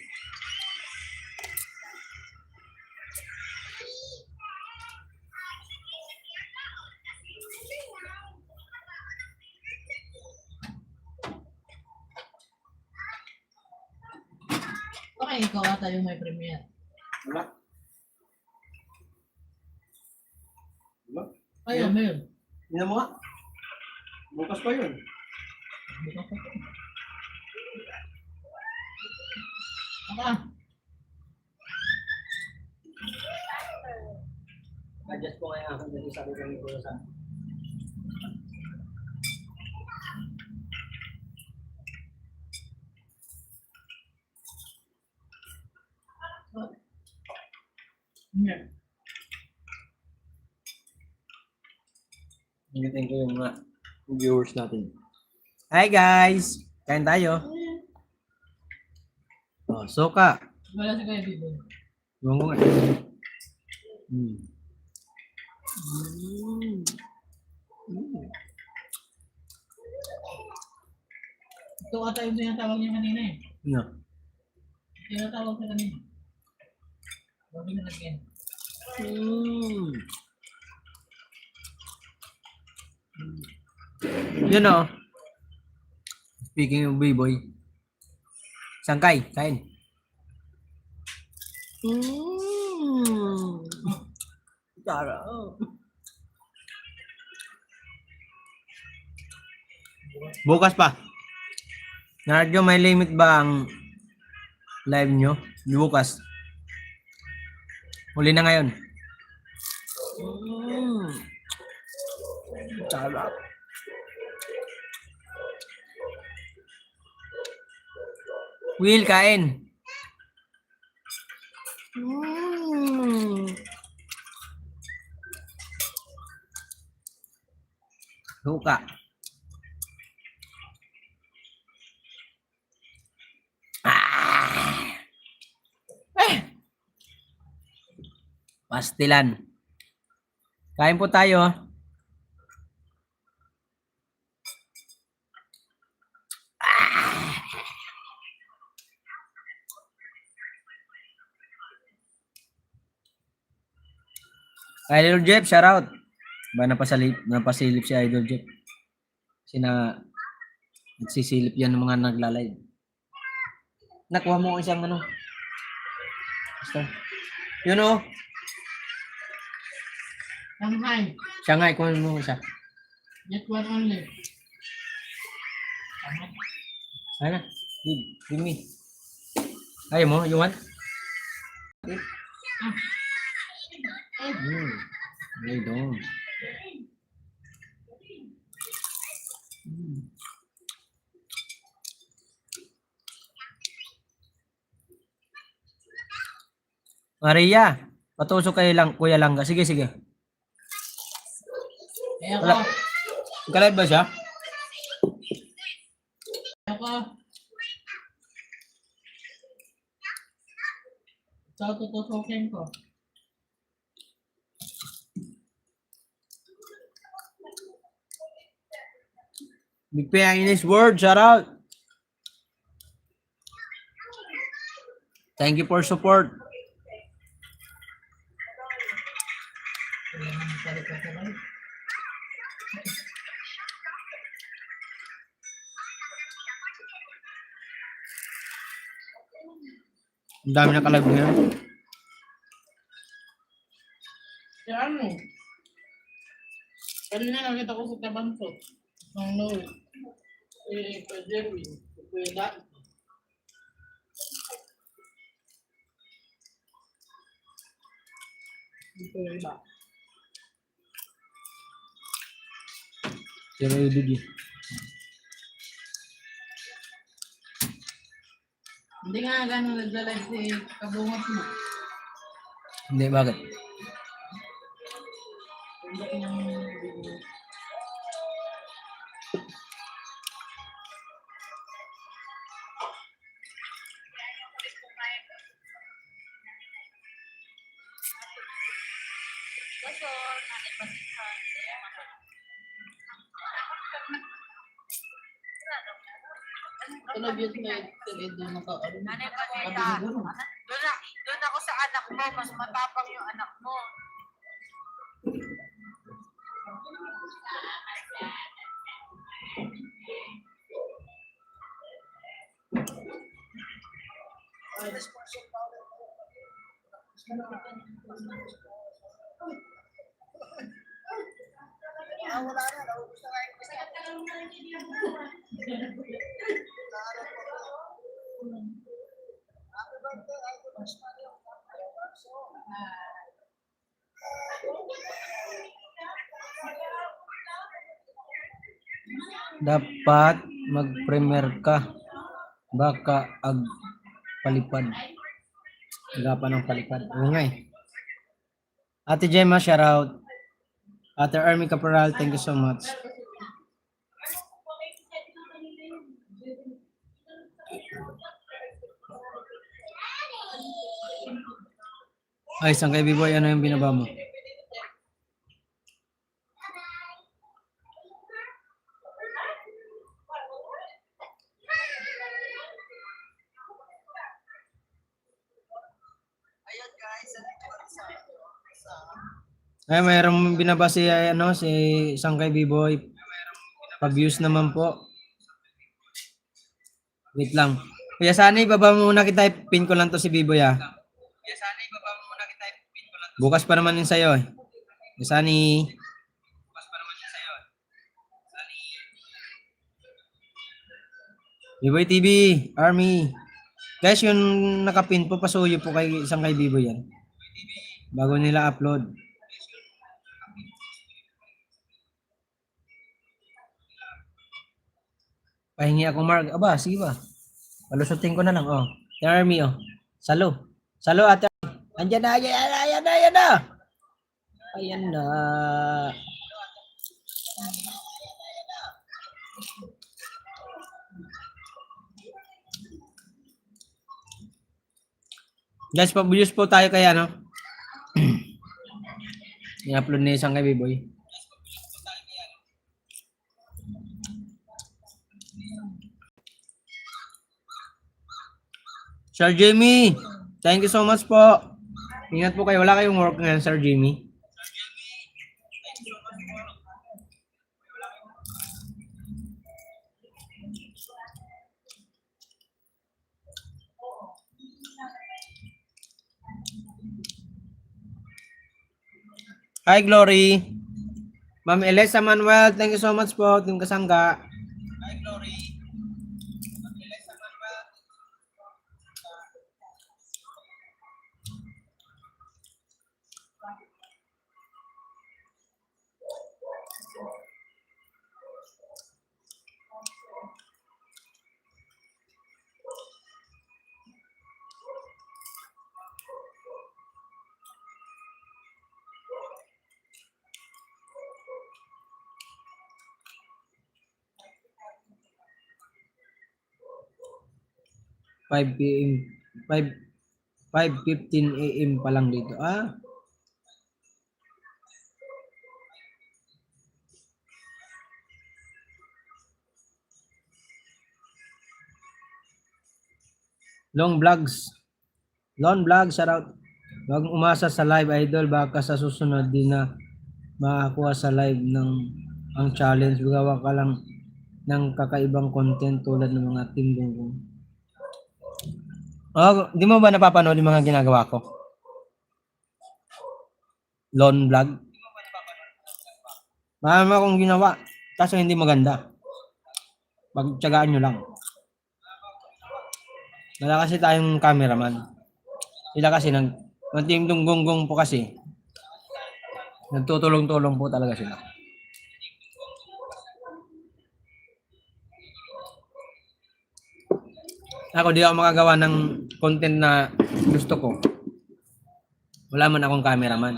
Okay, ikaw ata yung may premiere. Wala. Wala. Ayun, meron. Hindi mo nga. Bukas pa yun. Aka. Adjust ko kaya ako dito sa akin ko sa. Yeah. Ingitin ko yung mga viewers natin. Hi guys! Kain tayo. Oh, soka. Wala si Kuya Bibo. Yung mga. Ito ata yung tinatawag niya kanina eh. No. Tinatawag sa kanina. Bago na lagyan. Yun o. Speaking of B-boy. Sangkay, kain. Sarap. Bukas pa. Narjo, may limit ba ang live nyo. Bukas. Huli na ngayon. Sarap. Will, kain. Suka. Pastilan. Kain po tayo. Idol Jeff, shout out. Ba napasilip si Idol Jeff. Kasi nagsisilip yan ng mga naglalay. Nakuha mo isang ano. Basta. Yun o. Shanghai. Shanghai, kuha mo isa. Get one only. Ano? Give me. Ayaw mo? You want? I don't. Maria, patusok kayo lang, Kuya Langga. Sige, sige. Kaya ko. Wala. Nagka-live ba siya? Kaya ko. So, tututukin ko. Big Pay in his word, shout out. Thank you for support. Ang dami na ka-live ngayon. Kaya ano? Kanina nakita ko sa tabanto. Ng Noel. Jerwin. Kuya Daan. Ito yung iba. Pero yung Hindi nga gano'n nagla-live si Kabungot mo. Hindi, bakit? Hindi niyang video. Tulog yun na doon naka-ano. Doon ako sa anak mo, mas matapang yung anak mo. Dapat mag-premier ka. Baka palipad. Agapan ng palipad. Oo nga eh. Ate Gemma, shout out. Ate Army Caporal, thank you so much. Ay, isang kay B-Boy, ano yung binaba mo? Ay, mayroong binaba si, si isang kay B-Boy. Pa-views naman po. Wait lang. Kuya Sani, baba muna kita. Pin ko lang to si B-Boy ah. Kuya Sani, baba muna kita. Pin ko lang to. Bukas pa naman yun sa'yo eh. Kuya Sani. Bukas pa naman yun sa'yo eh. Sani. B-Boy TV, Army. Guys, yung nakapin po, pasuyo po kay isang kay Bibo yan. Bago nila upload. Pahingi ako, Mark. Aba, sige ba? Palusutin ko na lang, oh. Army, oh. Salo. Salo, ate. Andiyan na, ayan na, ayan na. Ayan na. Guys, pabuyos po tayo kaya, no? I-upload na isang kay Biboy. Sir Jimmy, thank you so much po. Ingat po kayo. Wala kayong work ngayon, Sir Jimmy. Hi, Glory. Ma'am Elisa Manuel, thank you so much po. Team Kasangga. Hi, Glory. Ma'am Elisa Manuel. Five PM, 5:15 AM pa lang dito. Ah, long vlogs. Long vlog, shout out. Huwag umasa sa live, idol. Baka sa susunod di na makakuha sa live ng ang challenge. Gawa ka lang ng kakaibang content tulad ng mga team gunggong. Oh, di mo ba napapanood yung mga ginagawa ko? Lone vlog? Marami akong ginawa. Kaso hindi maganda. Pagtsagaan nyo lang. Wala kasi tayong cameraman. Sila kasi ng team gunggong po kasi. Nagtutulong-tulong po talaga sila. Ako di ako makagawa ng content na gusto ko. Wala man akong cameraman.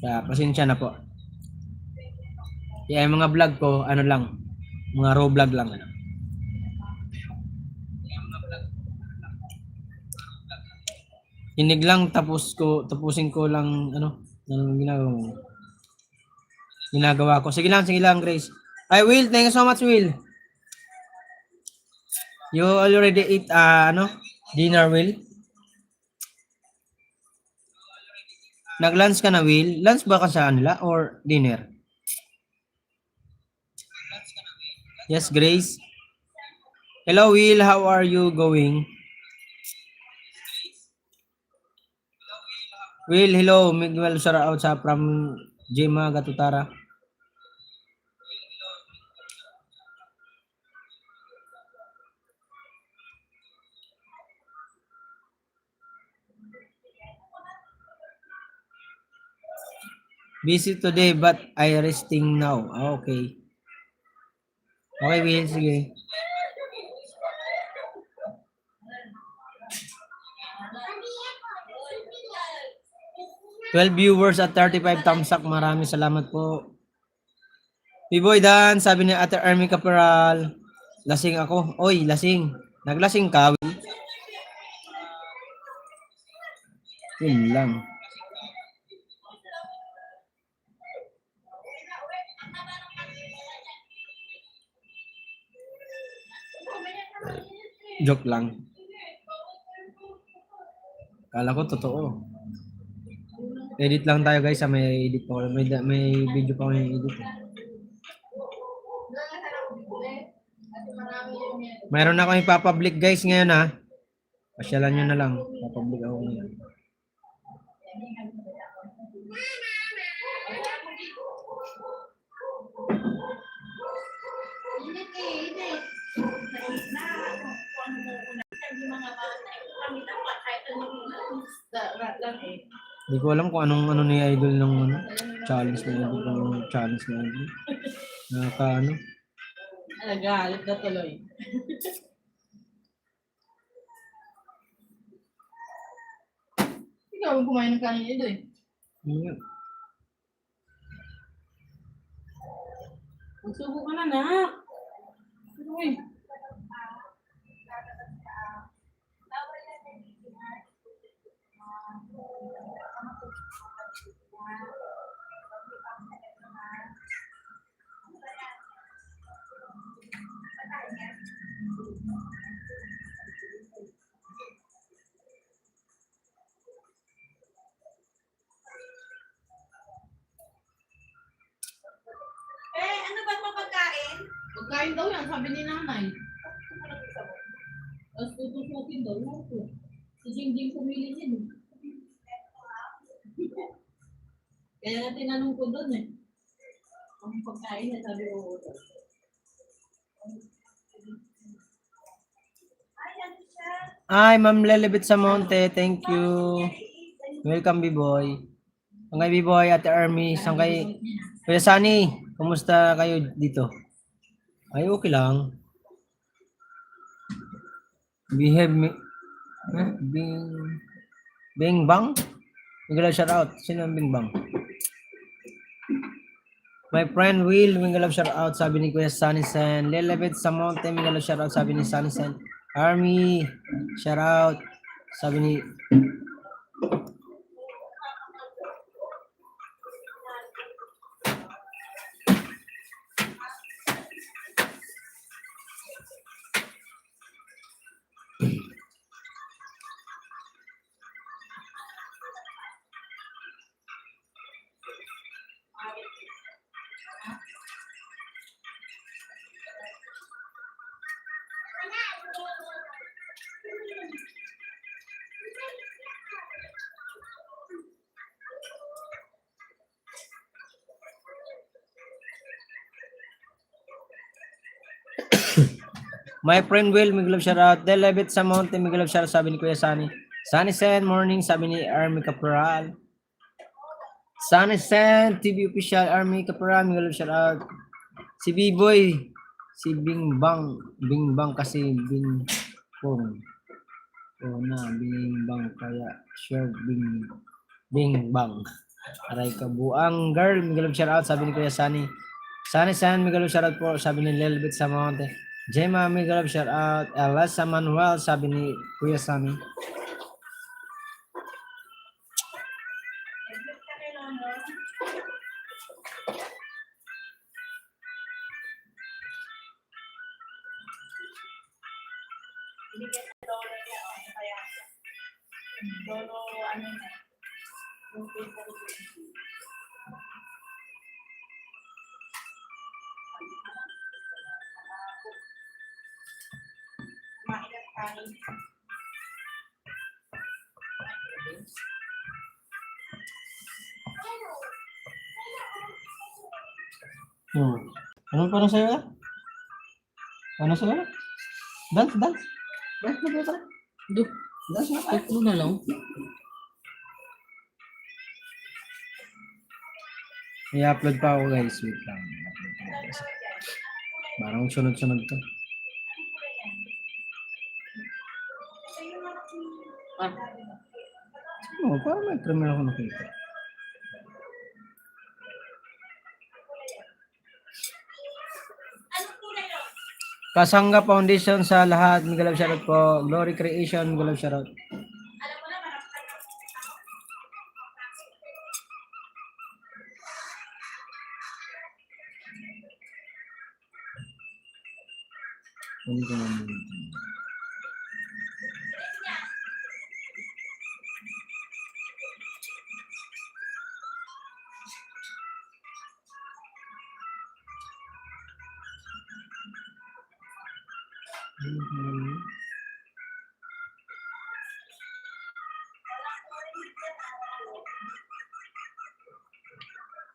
Kaya pasensya na po. Kaya yung mga vlog ko, ano lang, mga raw vlog lang. Hinig lang tapusin ko lang ang ginagawa ko. Sige lang, Grace. Ay, Will, thank you so much, Will. You already eat dinner, Will? Nag-lunch ka na, Will? Lunch ba ka sa kanila or dinner? Yes, Grace. Hello, Will. How are you going? Will, hello. Miguel Sarao sa from Jema Gatutara. Busy today but I resting now. Okay. Okay, Will. Sige. $12 viewers at 35 thumbs up. Maraming salamat po. Biboy Dan, sabi ni Ate Army Caporal, lasing ako. Oy, lasing. Naglasing ka, Will? Yun lang. Joke lang. Kala ko totoo. Edit lang tayo guys, may edit pa ako. May video pa ako yung edit. Mayroon ako ipapublic guys ngayon ha. Pasyalan nyo na lang. Ipapublic ako ngayon. pangit ako at kahit anong Lang eh. Hindi ko alam kung anong ano ni Idol ng ano, challenge na Idol. Kung challenge na Idol. Nakaka ano. Nagalit na tuloy. Ikaw ang kumain ng kanin ito eh. Ano yan? Magsubo ka na, nak. Uy. ano ba ito pagkain? Pagkain daw yan, sabi ni nanay. Tapos tutusukin daw. Si Jingjing pumili niya. Kaya nga tinanong ko doon eh. Ang pagkain niya, sabi ko. Ay, Ma'am Lelebit sa Monte, thank you. Welcome, B-Boy. Ang kay B-Boy, Ate Army, ang kay Kuya Sunny, kumusta kayo dito? Ay, okay lang. Behave me. Bing Bang? Mingalaw shout out. Sino ang Bing Bang? My friend Will, mingalaw shout out, sabi ni Kuya Sunny Sen. Lelebit sa Monte, mingalaw shout out, sabi ni Sunny Sen. Army, shout out, sabi ni My friend Will, Miglove shout out. Delebit sa Monte, Miglove shout out, sabi ni Kuya Sunny. Sunny Sen, morning, sabi ni Army Caporal. Sunny Sen, TV official, Army Caporal, Miglove shout out. Si B-Boy, si Bing Bang kasi Bing Pong. O na, Bing Bang, kaya sure Bing Bang. Aray ka buang girl, Miglove shout out, sabi ni Kuya Sunny. Sunny Sen, Miglove shout out po, sabi ni Lelbit sa Monte. Gemma, Miglove shout out. Elasa Manuel, sabi ni Kuya Sunny. Binigyan sa lolo niya, kaya lolo, ano na, yung Facebook. Kumain ng kanin. Ano pa sa'yo? Ano sa'yo? Dance. Dance na ba? Duh, Dance na. tatlo na lang. I-upload pa ako guys. Wait lang. Parang sunod-sunod to. Ah, Oo, parang may premiere ako nakita. Anong kulay yun? Kasangga Foundation sa lahat. Migalab shoutout po. Glory Creation. Migalab shoutout. Alam mo na, marami ka na. Hindi ko naman.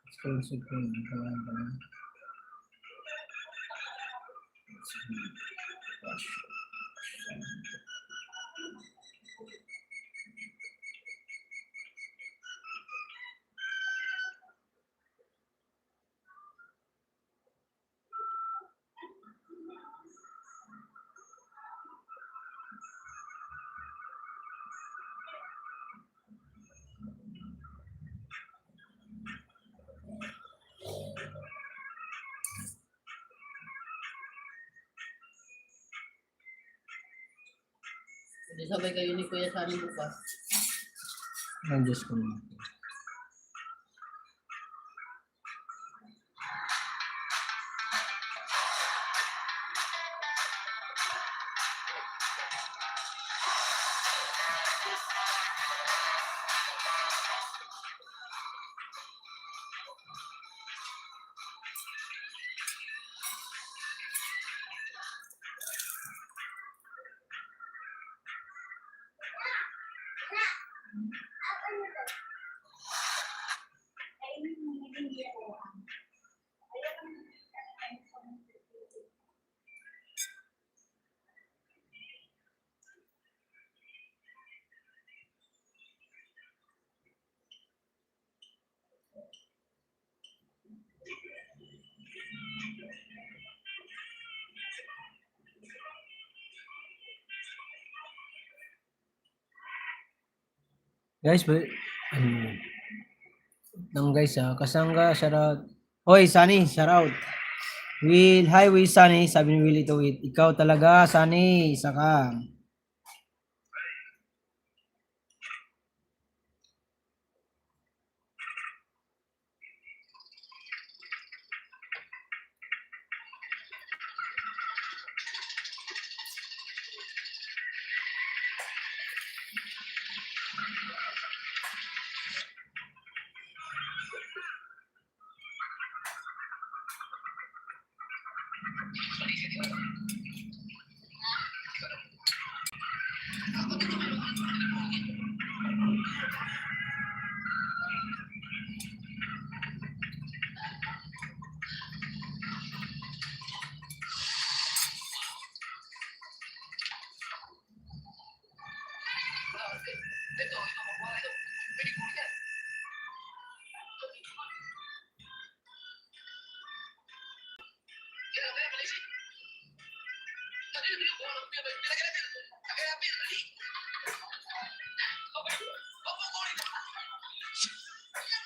Sponsor ko yun. Di sabay kayo ni Kuya Sani bukas. Ay, Diyos ko. Guys, nang guys kasangga, shout out. Hoy, Sunny, shout out. Hi Will, Sunny, sabi ni Will ito, ikaw talaga, Sunny, isa ka.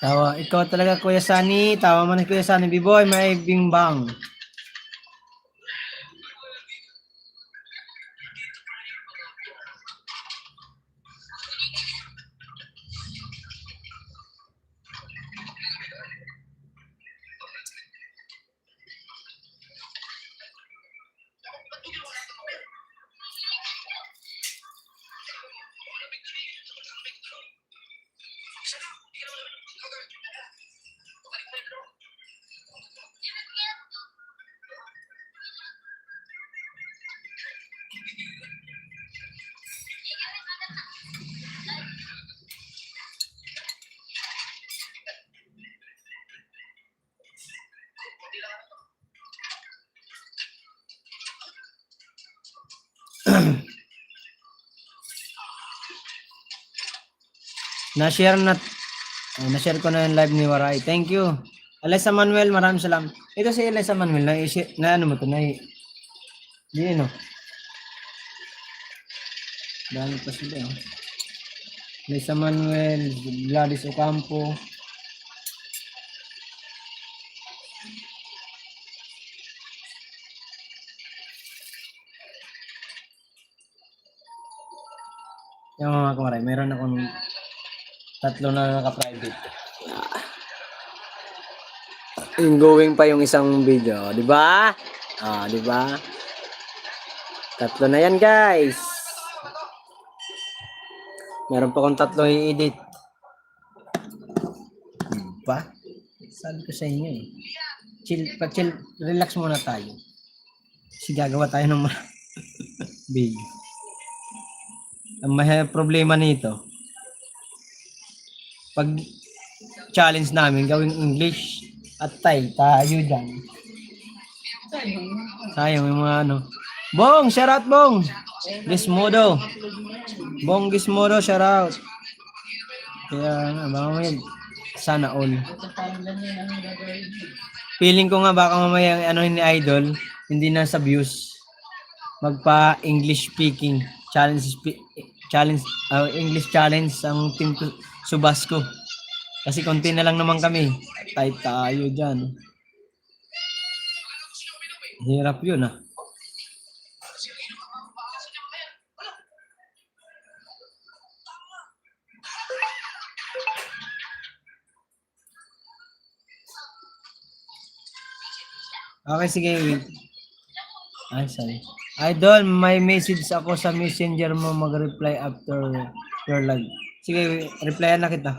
Tawa, ikaw talaga Kuya Sunny, tawa mo na Kuya Sunny, B-boy, may bimbang. Na-share ko na yung live ni Waray. Thank you. Alisa Manuel, maraming salamat. Ito si Alisa Manuel, na ano mo to, di ano. Dami pa sila. Alisa Manuel, Gladys Ocampo. Yung mga kamaray, meron akong 3 na naka-private. Ongoing pa yung isang video, di ba? Di ba? 3 na yan, guys. Meron pa akong 3 i-edit. Diba? Sabi ko sa inyo eh. Chill, relax muna tayo. Kasi gagawa tayo ng video. Ang problema nito, pag challenge namin gawing English at tayo dyan. Sayang yung mga ano. Bong, shout out Bong. Gizmodo. Bong Gizmodo, shout out. Kaya mamaya sana all. Feeling ko nga baka mamaya ano ni Idol, hindi na sa views. Magpa English speaking English challenge ang team Subasco. Kasi konti na lang naman kami. Tayo dyan. Hirap yun . Okay, sige, wait. Ay, sorry. Idol, may message ako sa messenger mo, mag-reply after your live. Sige, replyan na kita.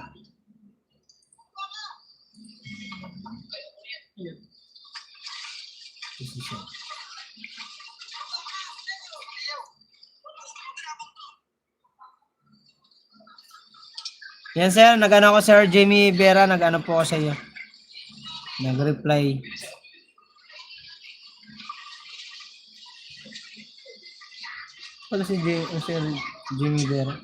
Yan sir, nag-ano ko sir Jamie Vera, nag-ano po ako sa iyo. Nag-reply. Wala si Sir Jamie Vera.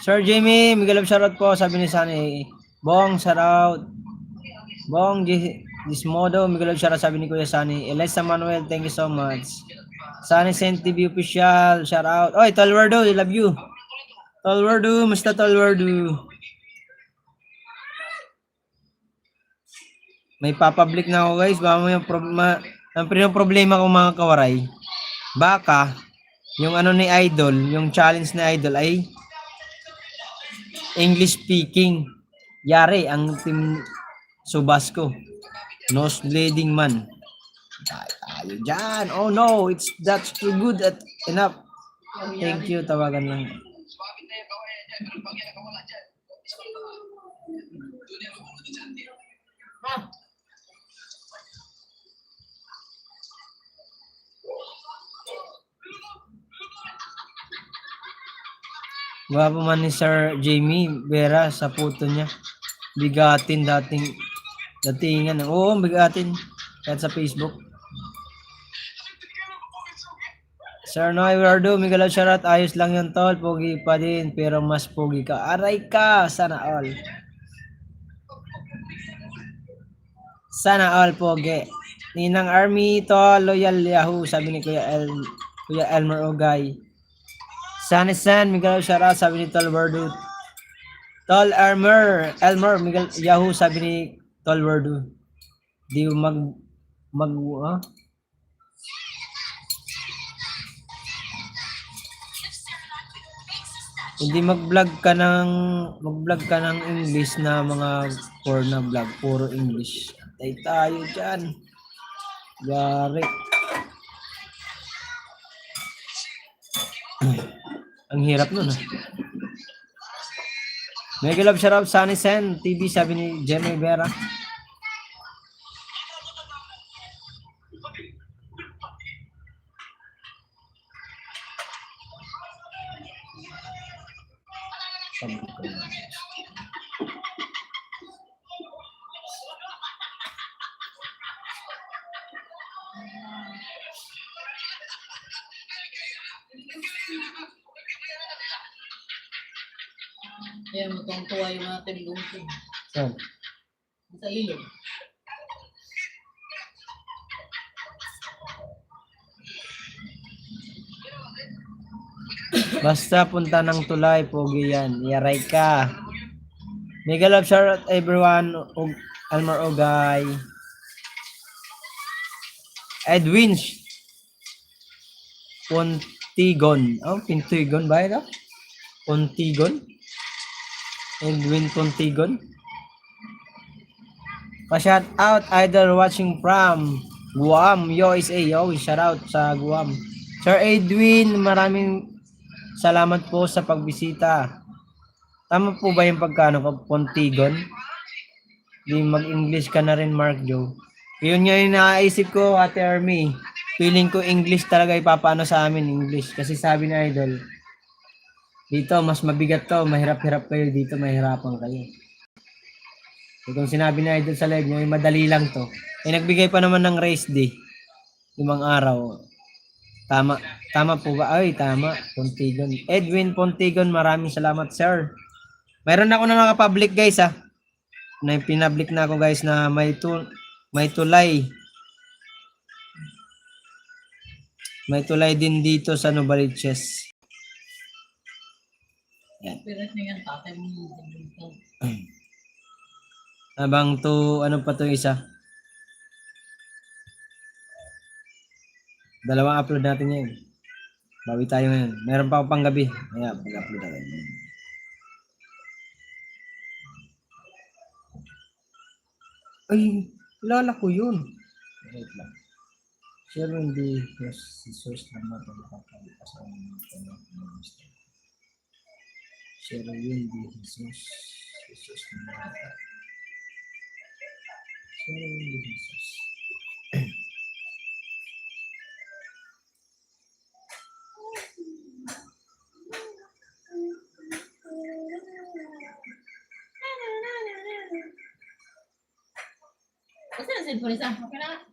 Sir Jamie, Miguel of shoutout po, sabi ni Sunny. Bong, shoutout. Bong, Dismodo, Miguel of shoutout, sabi ni Kuya Sunny. Elisa Manuel, thank you so much. Sunny Saint TV official, shoutout. Oy, Tolwardo, I love you. Tolwardo, musta Tolwardo? May papublic na ako guys, baka mo yung problema ko mga kawaray. Baka, yung ano ni Idol, yung challenge ni Idol ay English speaking. Yari ang team Subasco. Nose bleeding man. Tayo dyan. Oh no, that's too good at enough. Thank you, tawagan lang. Gwapo man ni Sir Jamie Vera sa puto niya. Bigatin datingan. Oo, bigatin. Kahit sa Facebook. Sir Noy Wardo, Miguel Charat, ayos lang yun tol. Pogi pa din, pero mas pogi ka. Aray ka, sana all. Sana all, pogi. Ninang Army, tol, loyal Yahoo, sabi ni Kuya Elmer Ogay. Sunny San, Miguel Charat, sabi ni Tol Wardo. Tol Elmer, Miguel Yahoo, sabi ni Tol Wardo. Di hindi mag-vlog ka ng English na mga porn vlog, puro English. Tay tayo diyan. Gari. Ang hirap nun ah. Mega love shout out Sunny Sen TV, sabi ni Jamie Vera. Ayan, matungtuwa yung ating lungkong. Saan? Sa ilog. Basta punta ng tulay, pogi yan. Yaray ka. Mega love shout out everyone. Almar Ogay. Edwin Pontigon. Oh, Pintigon ba ito? Pontigon? Edwin Pontigon. Pa-shout out either watching from Guam, USA. Yo, shout out sa Guam. Sir Edwin, maraming salamat po sa pagbisita. Tama po ba yung pagkano ko, Pontigon? Di mag-English ka na rin, Mark Joe. Yun nga yung naisip ko, Ate Army. Feeling ko English talaga ipapaano sa amin, English. Kasi sabi ni Idol, dito mas mabigat to, mahirap-hirap kayo, dito mahirapan kayo. So, kung sinabi ni Idol sa live niya, madali lang to. Nagbigay pa naman ng race day. 5 araw. Tama po ba? Ay, tama. Pontigon. Edwin Pontigon, maraming salamat, sir. Mayroon ako na naka-public, guys, ha. Pinpublic na ako, guys, na may tulay. May tulay din dito sa Novaliches. Yan. Pirat na yan, tatay mo dito. Habang to, ano pa to isa? Dalawang upload natin ngayon. Bawi tayo ngayon. Meron pa ako pang gabi. Ayan, pag-upload natin. Ay, kilala ko yun. Wait lang. Sure hindi si source naman ito nakakalipas ang gusto. Sure hindi Jesus. Jesus naman ito. Sure hindi Jesus. Kasi ang cellphone isa. Okay na.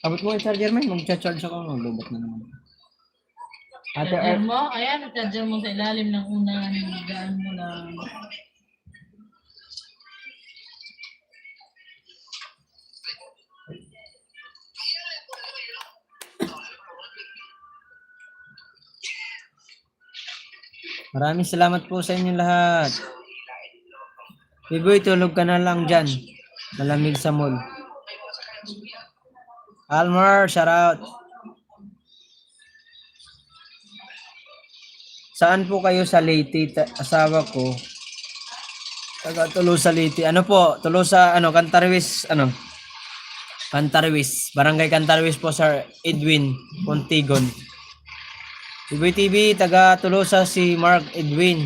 Abot mo yung charger man, mag-charge ako, magbobot na naman. Ate, Charger mo, ayan, charger mo sa ilalim ng unang gaan mo lang. maraming salamat po sa inyo lahat. Biboy, tulog ka na lang dyan. Malamig sa mall. Almar, shout out. Saan po kayo sa Leyte? Asawa ko. Taga Tolosa Leyte. Ano po? Tolosa, Cantarwis, Cantarwis. Barangay Cantarwis po, Sir Edwin Pontigon. Biboy TV, taga Tolosa si Mark Edwin.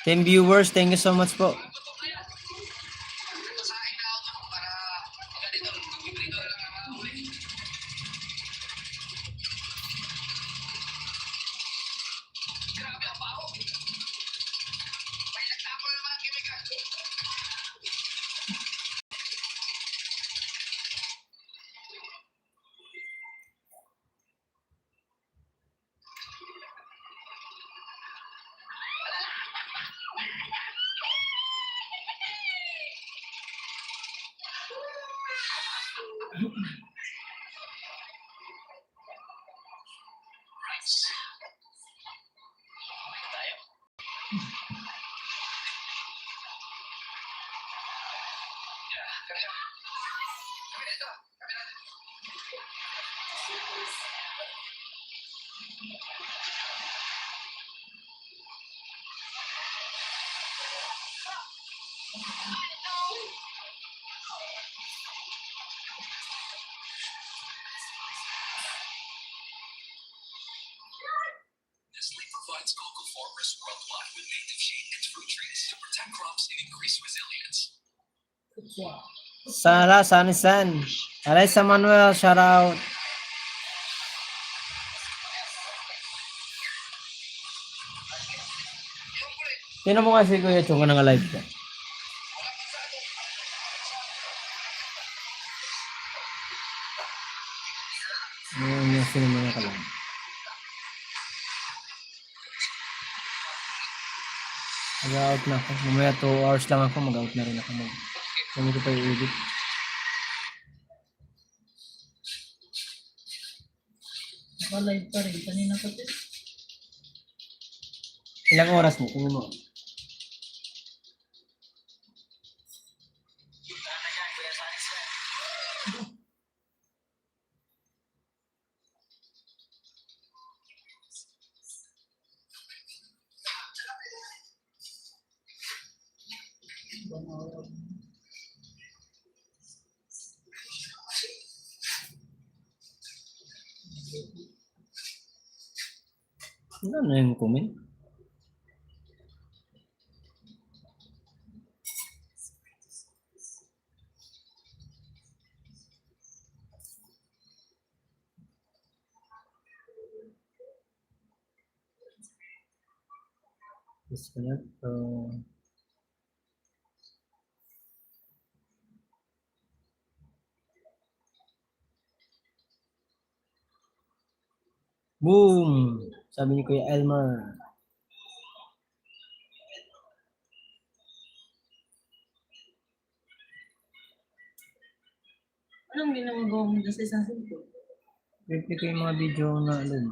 Ten viewers, thank you so much po. Nestle provides cocoa farmers worldwide with native shade and fruit trees to protect crops and increase resilience. Sara, Sanisan. Alaysa Manuel, shout out. Sino mo kasi Kuya Chong ka live ka? Sino mo na ka lang? Mag-out na ako. Mamaya 2 hours lang ako, mag-out na rin ako. Kami ko pa i-edit. Naka-live pa rin. Kanina pa din. Ilang oras mo? Tingnan mo. Ano na yung comment? Disconnect. Boom! Sabi ni Kuya Elmer. Anong ginagawa mo dyan sa isang cellphone? Replay ko yung mga video na alin.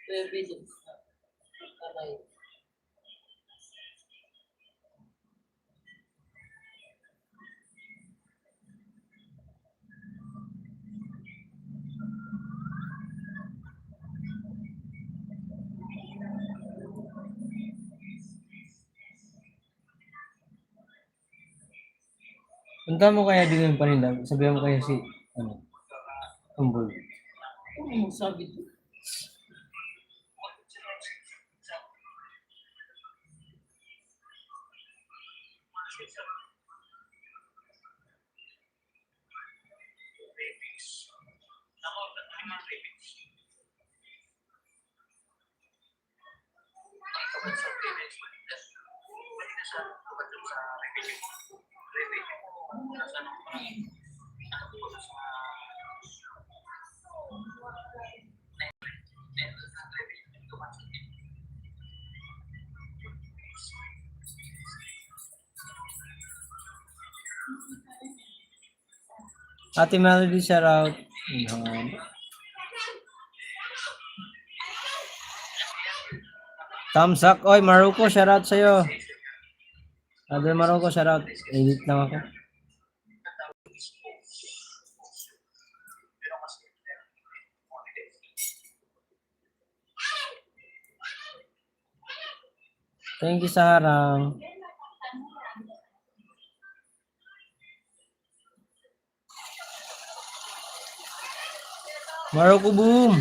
Clear videos. Naka-live. Punta mo kaya din yung paninda. Sabihan mo kaya si, Humble. Ano mo sabi doon? Ate Melody, shout out. Yan. Thumbs up. Oy, Maruko, shout out sa'yo. Brother Maruko, shout out. Edit lang ako. Thank you sa harang. Maruko, boom.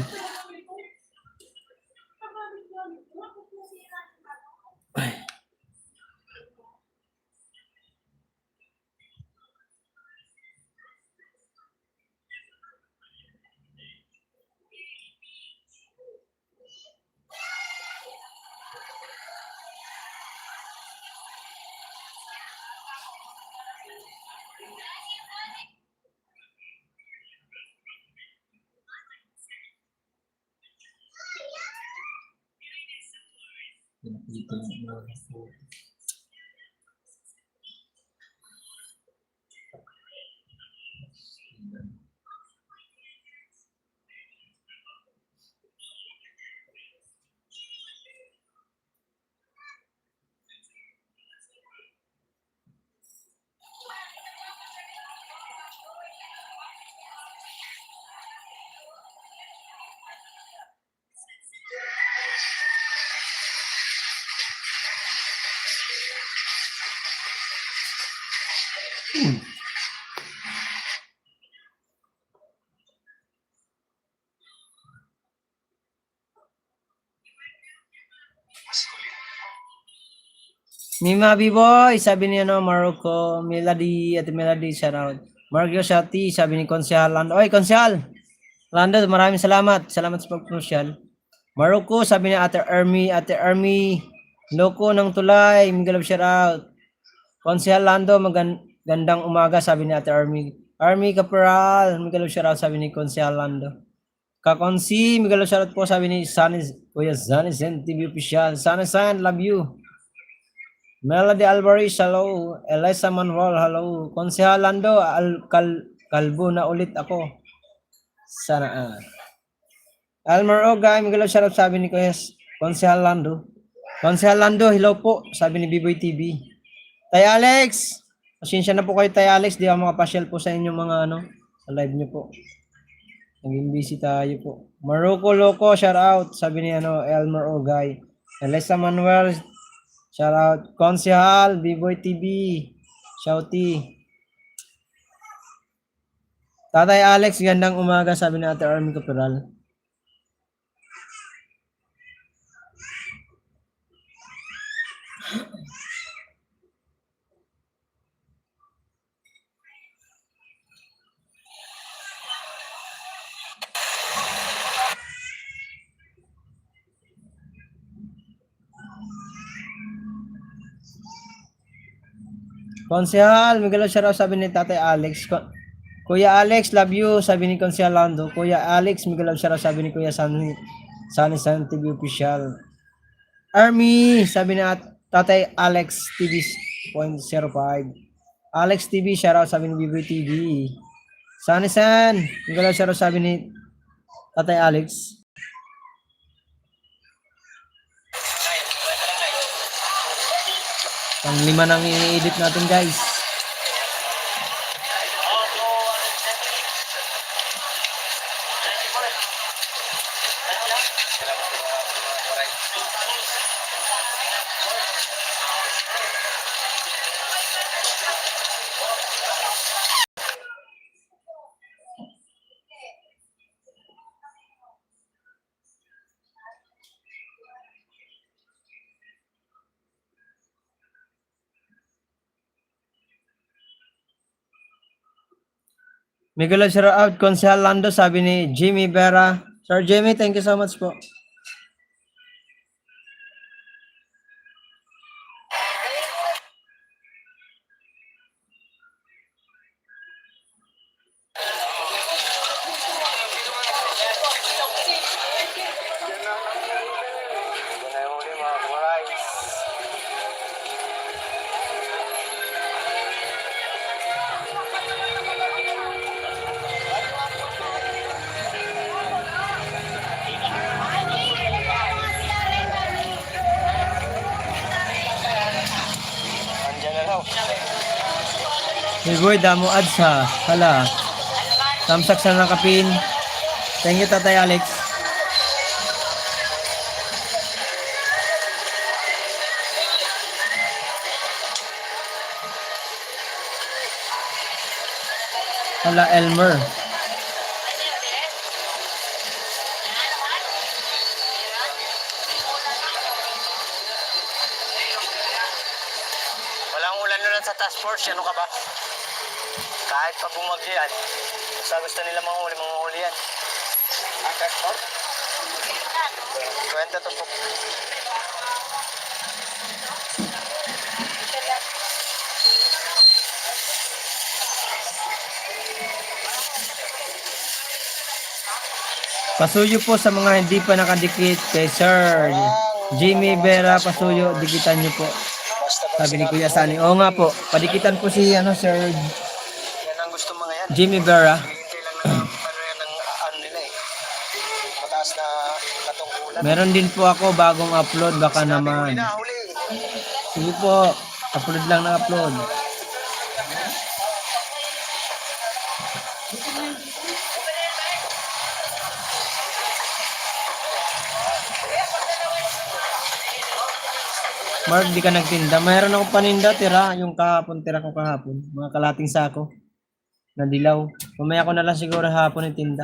Mima B-Boy, sabi niya no, Maruko, Melody, at Melody, shout out. Margio Shati, sabi ni Konsehal Lando. Oy, Konsehal! Lando, maraming salamat. Salamat sa pag-crucial. Maruko, sabi ni Ate Army, Loko ng Tulay, Miguel shout out. Konsehal Lando, magandang umaga, sabi ni Ate Army. Army Caporal, Miguel shoutout sabi ni Consi Alando. Kakonsi, Miguel shoutout po sabi ni Sunny, Kuya Sunny Zen TV Official. Sunny San, love you. Melody Alvarez, hello. Eliza Manuel, hello. Consi Alando, kalbo na ulit ako. Sana Almer Ogay, Miguel shoutout sabi ni Kuya Consi Alando. Consi Alando, hello po, sabi ni Biboy TV. Tay Alex, pasensya na po kayo Tay Alex, di ako makapasyal po sa inyong mga sa live niyo po. Naging busy tayo po. Maruko Loco, shout out. Sabi ni Elmer Ogay. Elisa Manuel, shout out. Konsehal, B-Boy TV, Shouty. Tatay Alex, gandang umaga, sabi ni Ate Army Caporal. Konsehal, Miguel Sharaw, sabi ni Tatay Alex. Kuya Alex, love you, sabi ni Konsehal Lando. Kuya Alex, Miguel Sharaw, sabi ni Kuya Sunny San TV Official. Army, sabi ni Tatay Alex TV 0.05. Alex TV, shoutout, sabi ni BB TV. Sunny San, Miguel Sharaw, sabi ni Tatay Alex. Pang 5 nang i-edit natin guys. Miguel shout out, Consehal Lando, sabi ni Jimmy Vera. Sir Jimmy, thank you so much po. Bigoy, damo ads ha. Hala. Tamsak sa nakapin. Thank you, Tatay Alex. Hala, Elmer. Walang ulan nun sa task force, ano ka ba? Kahit pa bumagyo yan, basta gusto nila manghuli yan. Task force? Kwenta to po. Pasuyo po sa mga hindi pa nakadikit kay Sir Jimmy Vera, pasuyo, dikitan niyo po. Sabi ni Kuya Sunny. Oo nga po, padikitan po si Sir Yan ang gusto mga yan. Jimmy Vera. Hihintay lang ng ano nila eh. Mataas na katungkulan. Meron din po ako bagong upload, baka naman. Pinahuli. Sige po, upload lang na upload. Mark, di ka nagtinda. Mayroon akong paninda, tira. Yung tira ko kahapon. Mga kalating sako. Na dilaw. Mamaya ko na lang siguro hapon yung tinda.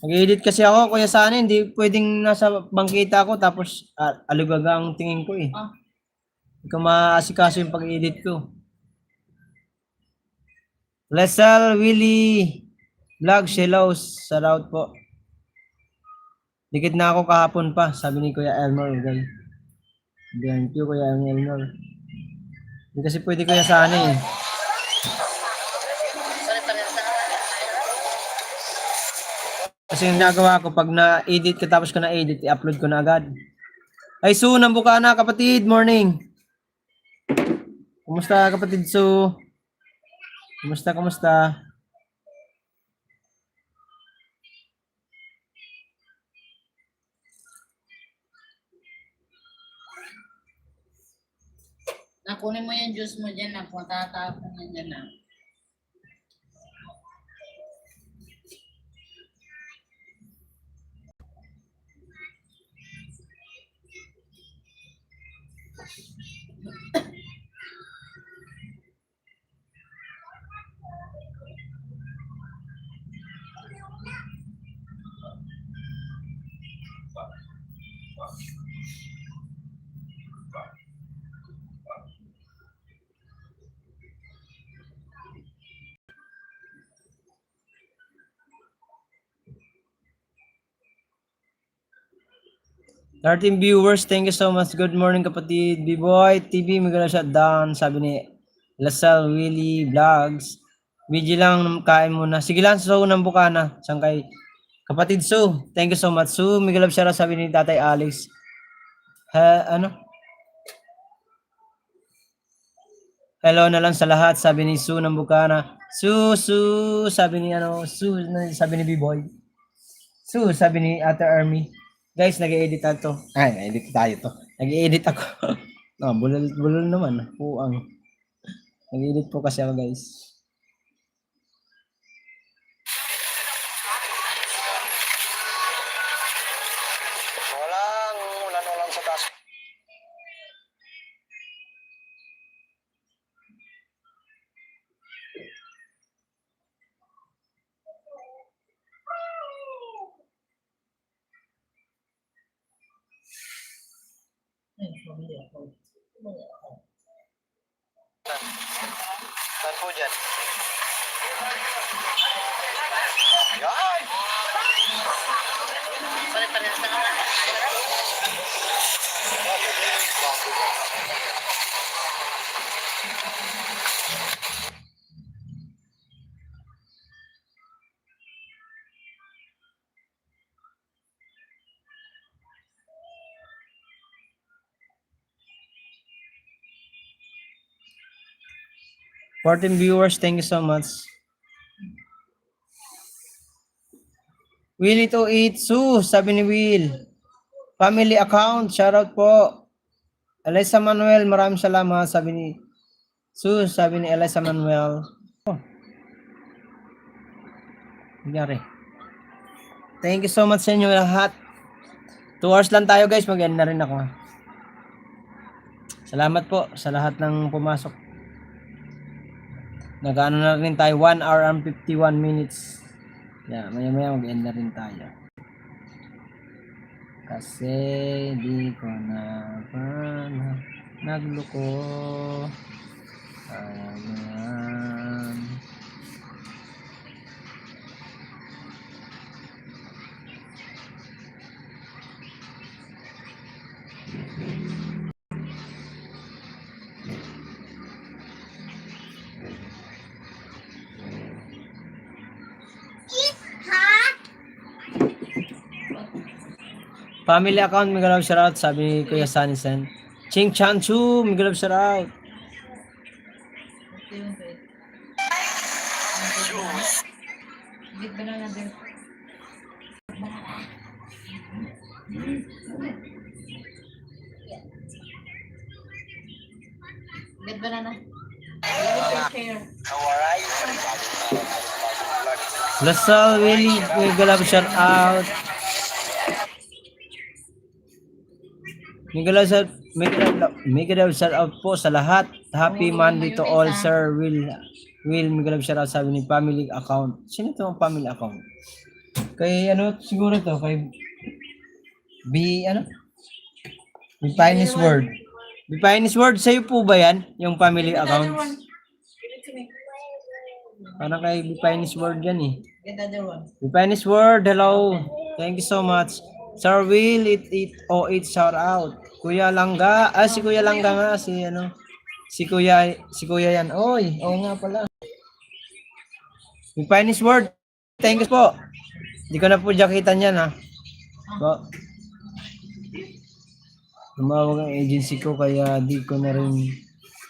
Nag-edit kasi ako, Kuya Sunny. Hindi pwedeng nasa bangkita ako tapos alugaga ang tingin ko eh. Hindi ko maasikaso yung pag-edit ko. Lesel Willie Vlog Shelos. Shoutout po. Dikit na ako kahapon pa, sabi ni Kuya Elmer. Okay. Thank you, Kuya Elmer. Hindi kasi pwede Kuya Sunny eh. Kasi yung nagawa ko, pag na-edit ko, tapos ko na-edit, i-upload ko na agad. Ay, Su, nambuka na, kapatid. Morning. Kumusta, kapatid Su? Kumusta? Nakunin mo yung juice mo dyan na. Kung tatapon na dyan na. Starting viewers, thank you so much. Good morning, kapatid. B-Boy TV, maganda siya down. Sabi ni Lasal Willie Vlogs. Video lang, kain muna. Sige lang, so nang buka na. Saan kay kapatid Su? Thank you so much. Su, Miguel siya sabi ni Tatay Alex. Hello na lang sa lahat, sabi ni Su ng Bukana. Su, sabi ni sabi ni B-Boy. Su, sabi ni Ate Army. Guys, nag-edit to. Ay, edit tayo to. Nag-edit ako. No, bulol naman. Puang. Nag-edit po kasi ako, guys. Walang ulan sa taas. Saan po dyan? Yan! Fourteen viewers, thank you so much. Willie to eat, Su, sabi ni Will. Family account, shoutout po. Eliza Manuel, maraming salamat, sabi ni Su, sabi ni Eliza Manuel. Oh. Nangyari. Thank you so much sa inyo lahat. 2 hours lang tayo, guys, mag-end na rin ako. Salamat po sa lahat ng pumasok. Nag-ano na rin tayo, 1 hour and 51 minutes. Yeah, maya mag-end na rin tayo. Kasi di ko na nagloko. Ayan. Family account, Miguel shoutout, sabi ni Kuya Sunny Sen. Ching Chan Chu, Miguel shoutout. Git ba na natin? Git ba na? Share. Lasal Willie, Miguel shoutout. Miguel shoutout po sa lahat. Happy Monday to all, Sir Will. Miguel shoutout, sabi ni family account. Sino ito ang family account? Kay siguro to, kay B Finest Word. B Finest Word, sa'yo po ba yan? Yung family account? Parang kay B Finest Word yan eh. Get the other one. B Finest Word, hello. Thank you so much. Sir Will, it shout out. Kuya Langga, si Kuya Langga nga, si Kuya yan. Oy, oo nga pala. Yung Finest Word, thank you po. Hindi ko na po jakitan yan ha. Ba, tumawag ang agency ko kaya di ko na rin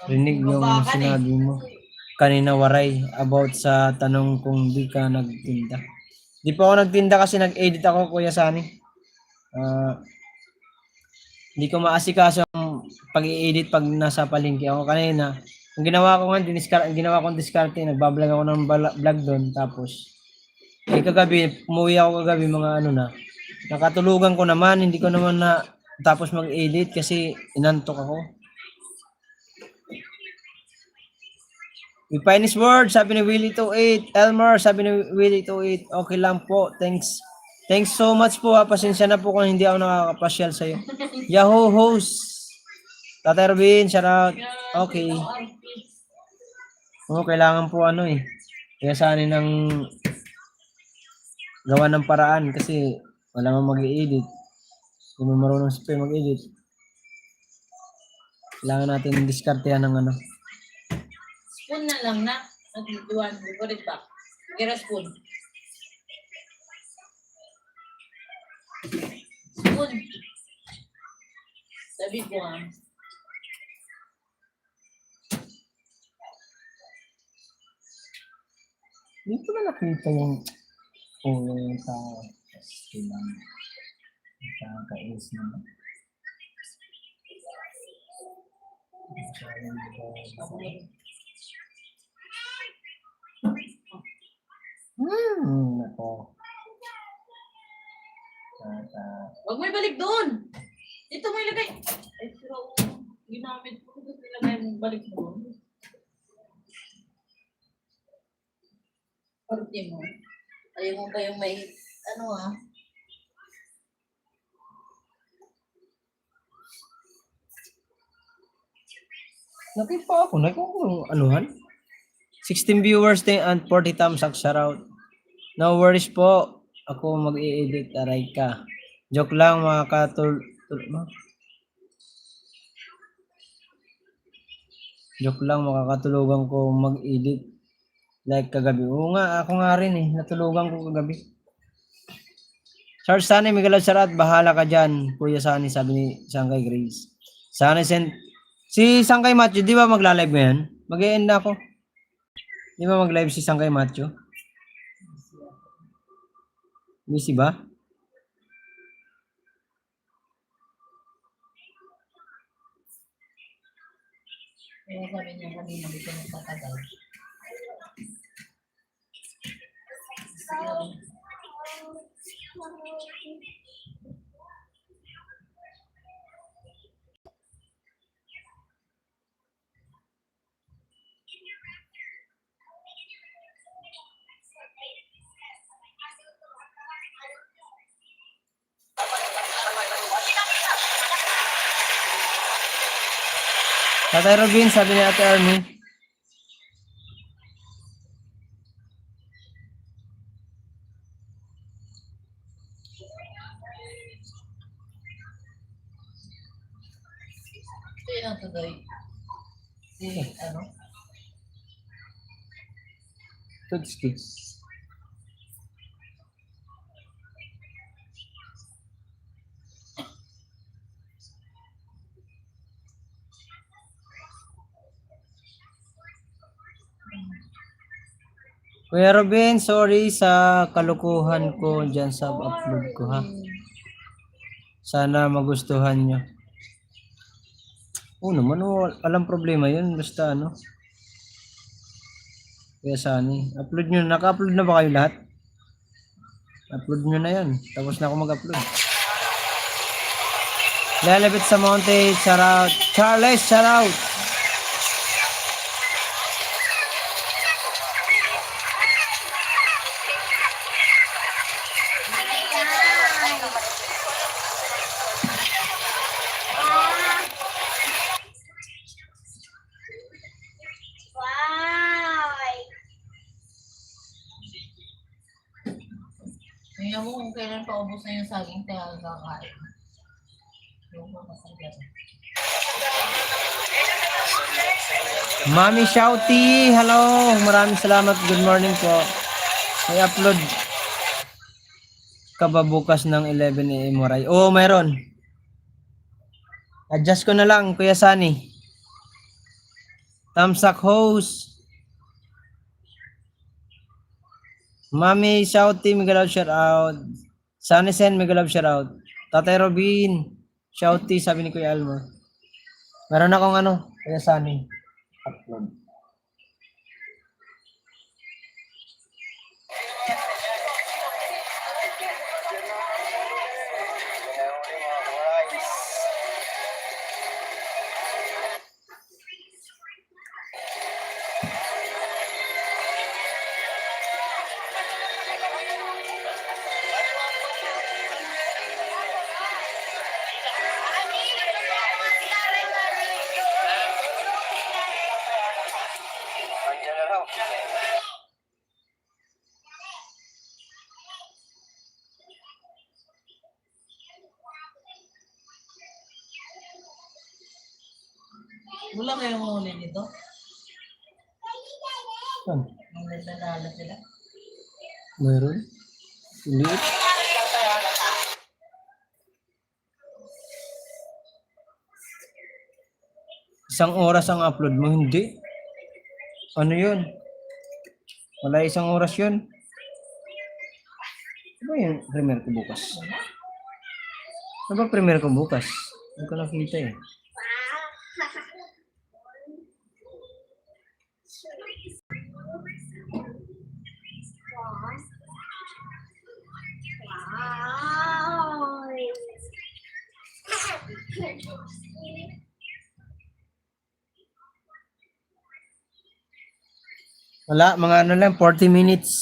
rinig yung sinabi mo. Kanina waray about sa tanong kung di ka nagtinda. Di po ako nagtinda kasi nag-edit ako Kuya Sani. Hindi ko maasikaso ang pag-i-edit pag nasa palengke ako kanina. Ang ginawa ko nga, ginawa kong diskarte, nagbablog ako ng vlog doon tapos kagabi, umuwi ako kagabi mga ano na. Nakatulugan ko naman, hindi ko naman na tapos mag-edit kasi inantok ako. We find his word, sabi ni Willie 28. Elmer, sabi ni Willie 28. Okay lang po, thanks. Thanks so much po ha. Pasensya na po kung hindi ako nakakapasyal sa'yo. Yahoo host. Tatay Robin, shout out. Okay. Oo, kailangan po ano eh. Kaya saan ng gawa ng paraan kasi wala mang mag-i-edit. Hindi mo marunong si Pe mag-edit. Kailangan natin diskartehan ng ano. Spoon na lang na. Nagduduan. Bukulit ba? Kira spoon. Spoon. Sabi ko nga. Hindi ko na nakita yung ulo yung tao. Kailangan. Nakakais naman. Nako. Huwag mo ibalik doon. Dito mo ilagay. Ay, sira ko. Ginamit ko. Dito ilagay mo balik mo. Parte mo. Ayaw mo ba yung may, ano ah? Nakita ako. Nakita ko yung anuhan. 16 viewers din and 40 thumbs up. Shout out. No worries po. Ako mag-i-edit. Aray ka. Joke lang mga Joke lang makakatulugan ko mag-edit. Like kagabi. Oo nga, ako nga rin eh. Natulugan ko kagabi. Charles Sani, Miguel Sarat, bahala ka dyan. Kuya Sani, sabi ni Sangkay Grace. Sani si Sangkay Matthew, di ba magla-live ngayon? Mag-e-end na ako. Di ba mag-live si Sangkay Matthew? Busy ba? Kaya sabi niya kanina, dito nagtatagal. Tatay Robin, sabi ni Ate Army. Ito yun ang tuloy. Si, ano? Tutski. Kuya Robin, sorry sa kalukuhan ko dyan sa upload ko ha. Sana magustuhan nyo. Oo naman, walang problema yun. Basta ano. Kaya Sani, upload nyo. Naka-upload na ba kayo lahat? Upload nyo na yan. Tapos na ako mag-upload. Lalapit sa Monte, shout out. Charles, shout out. Tingnan mo kung kailan paubos na yung saging tayo kakain. Yung mga saging. Mami Shouty, hello. Maraming salamat. Good morning po. May upload. ka ba bukas ng 11 a.m. Moray? Oo, meron. Adjust ko na lang, Kuya Sunny. Tamsak host. Mami Shouty, mega love shout out. Sunny Sen, mega love shout out. Tatay Robin, Shouty, sabi ni Kuya Almo. Meron akong ano, Kuya Sunny. Upload. Wala kayong huli nito? Saan? Nung nagdadala sila? Meron? Liit. Isang oras ang upload mo, hindi. Ano yun? Wala isang oras yun. Ano yung premiere ko bukas? Ano ba premiere ko bukas? Hindi ko nakita eh. Wala, mga ano lang, 40 minutes.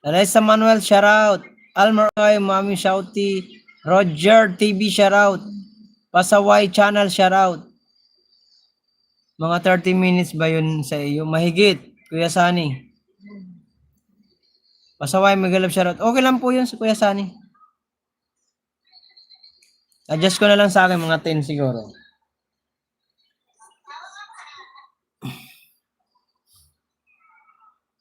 Alessa Manuel, shoutout. Almar Oy, Mami Shouty. Roger TV, shoutout. Pasaway Channel, shoutout. Mga 30 minutes ba yun sa iyo? Mahigit, Kuya Sani. Pasaway, Magalab, shoutout. Okay lang po yun sa Kuya Sani. Adjust ko na lang sa akin, mga 10 siguro.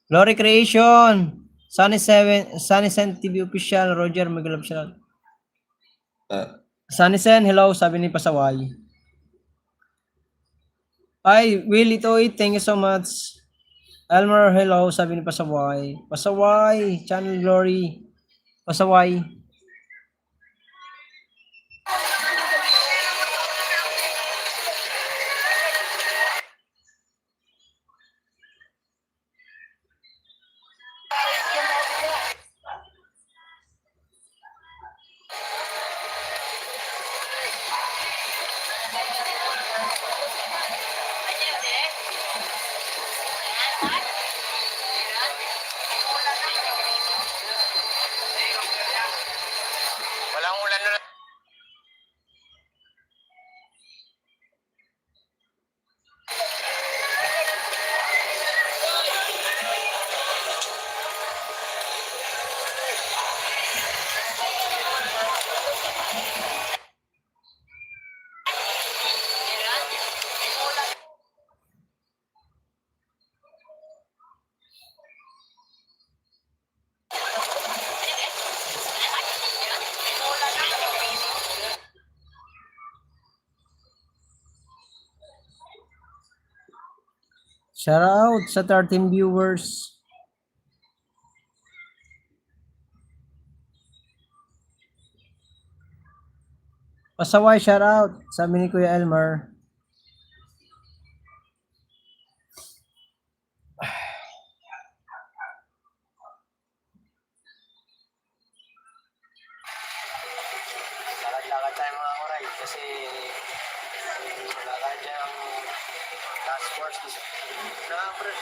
Glory Creation. Sunny 7, Sunny Sen TV official, Roger Magalab, shoutout. Sunny Sen, hello, sabi ni Pasaway. Ay, Willie Toy, thank you so much. Elmer, hello, sabi ni Pasaway. Pasaway, Channel Glory. Pasaway. Walang ulan na. Shout out sa 13 viewers. Pasaway, shout out. Sabi ni Kuya Elmer. Lakad-lakad tayo mga kuray kasi wala tayo dyan ang task force. Bro.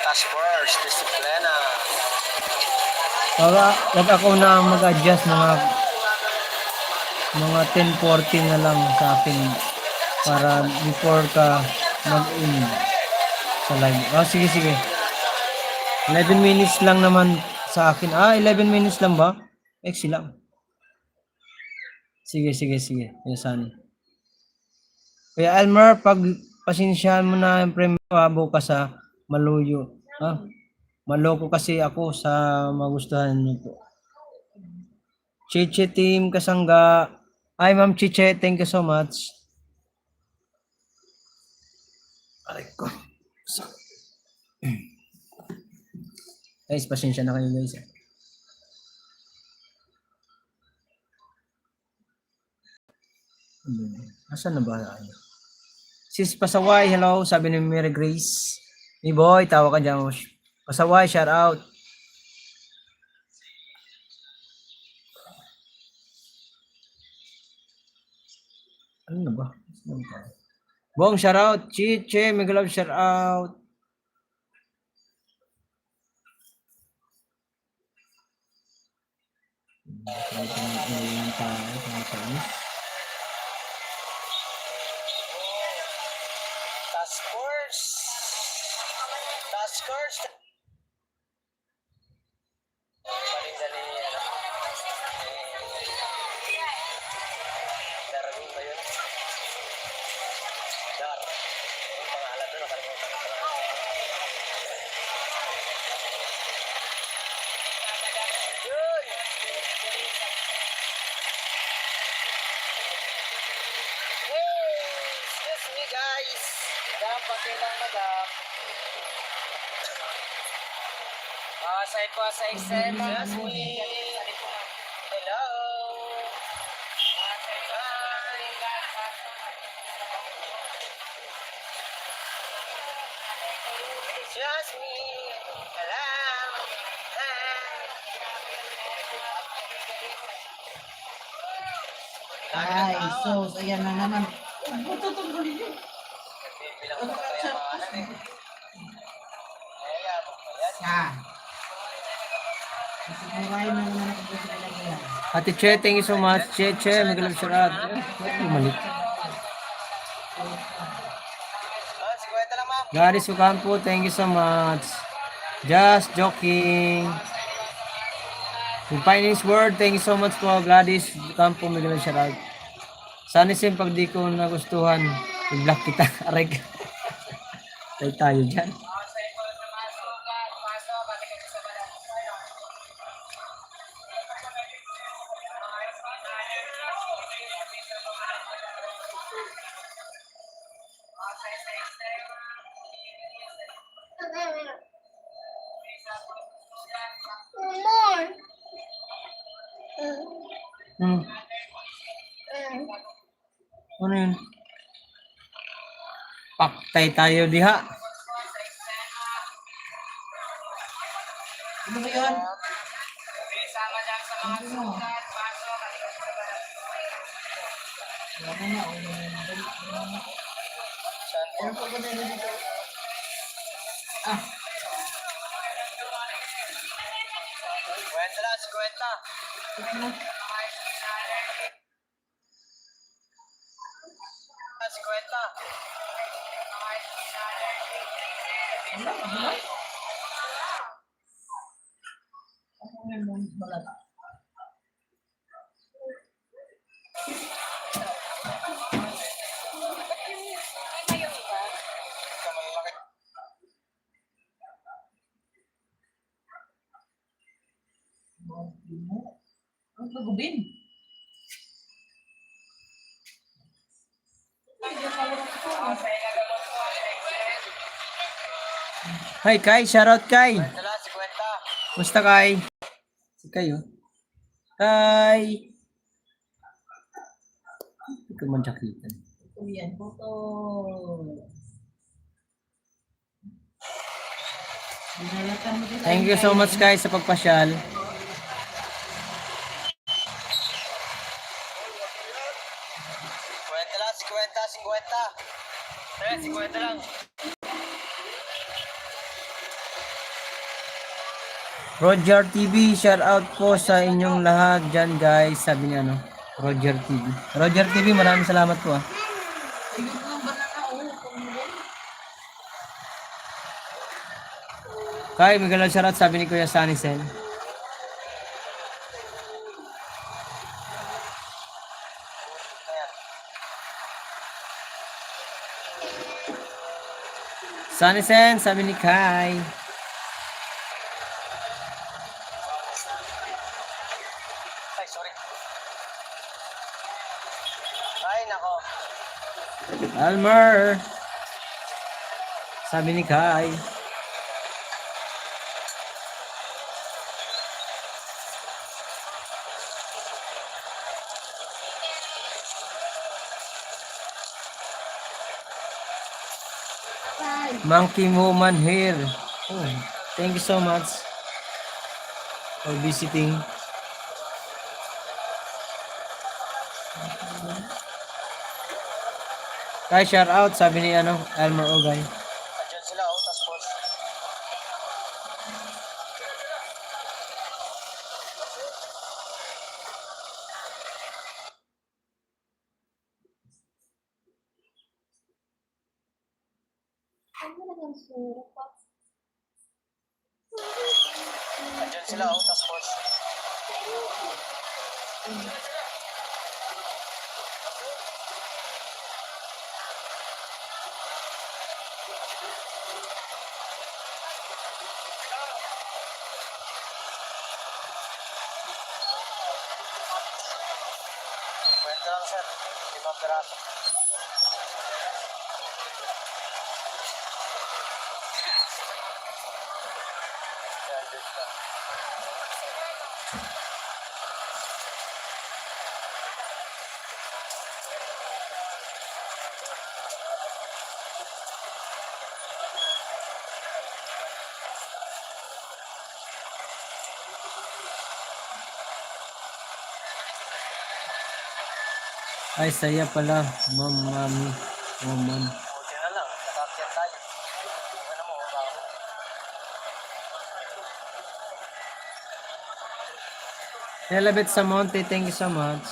Task Force, disiplina. Wag ako na mag-adjust mga 10:40 na lang sa akin para before ka mag-in sa live. Oh, sige. 11 minutes lang naman sa akin. 11 minutes lang ba? Ex lang. Sige. Yasan. Kaya Elmer, pag pasensyahan mo na yung premyo bukas maluyo. Maloko kasi ako sa magustuhan niyo po. Chiche team kasangga. Ay, Ma'am Chiche, thank you so much. Aray ko. Guys, pasensya na kayo guys. Asan na ba tayo? Sis Pasaway, hello, sabi ni Mary Grace. Hey boy, tawa ka dyan. Pasaway, shout out. Ano na ba? Bong, shout out. Chiche, mega love, shout out. Task Force. Task Force. Dali, ano? Darwin ba yun? Dar. Yung pangalan doon, nakalimutan ko na. Yun! Hey! Excuse me guys! Madam, pakilang madam. Say po sa exam. Jasmine. Hello. Jasmine. Hello. Ay, sos, ayan na naman. Bilang ko kaya maanan eh. Kaya mo ba yan? Sigurahin na naman ako sa kanila. Ate Che, thank you so much. Che, mega love, shout out. Bumalik. Si Kwenta lang ma'am. Gladys Ocampo, thank you so much. Just joking. Yung finance word, thank you so much po. Gladys Ocampo, mega love, shout out. Sana sim pag di ko nagustuhan, i-block kita. Aray ka. Tayo dyan. Ano yun? Paktay tayo diha. Ano ba yun? Kwenta lang, si Kwenta. Si Kwenta. Ang kagubin. Hi Kai, shout out Kai. Kwenta lang, si Kwenta. Musta Kai? Si Kai oh. Kai. Hindi ko man siya kita. Ito yan, photo. Dinalatan mo din. Thank you so much Kai sa pagpasyal. Kwenta lang, si Kwenta, si Kwenta. Si Kwenta lang. Roger TV, shout out po sa inyong lahat dyan guys. Sabi niya Roger TV. Roger TV, maraming salamat po Ayun nga, banana, pangulong. Kay, magalang shout out sabi ni Kuya Sunny Sen. Sunny Sen, sabi ni Kai. Ay, sorry. Ay, nako. Almer. Sabi ni Kai. Monkey Woman here. Oh, thank you so much for visiting. Kay, shout out sabi ni Elmer Ogay. Andiyan sila, task force. Andiyan sila, task force. Kwento lang, sir. 5 peraso. Yan, dito ka. Ay, saya pala, mami, woman. Buti na lang, nakakyan tayo. Ano mo, baka. Elabet sa Monte, thank you so much.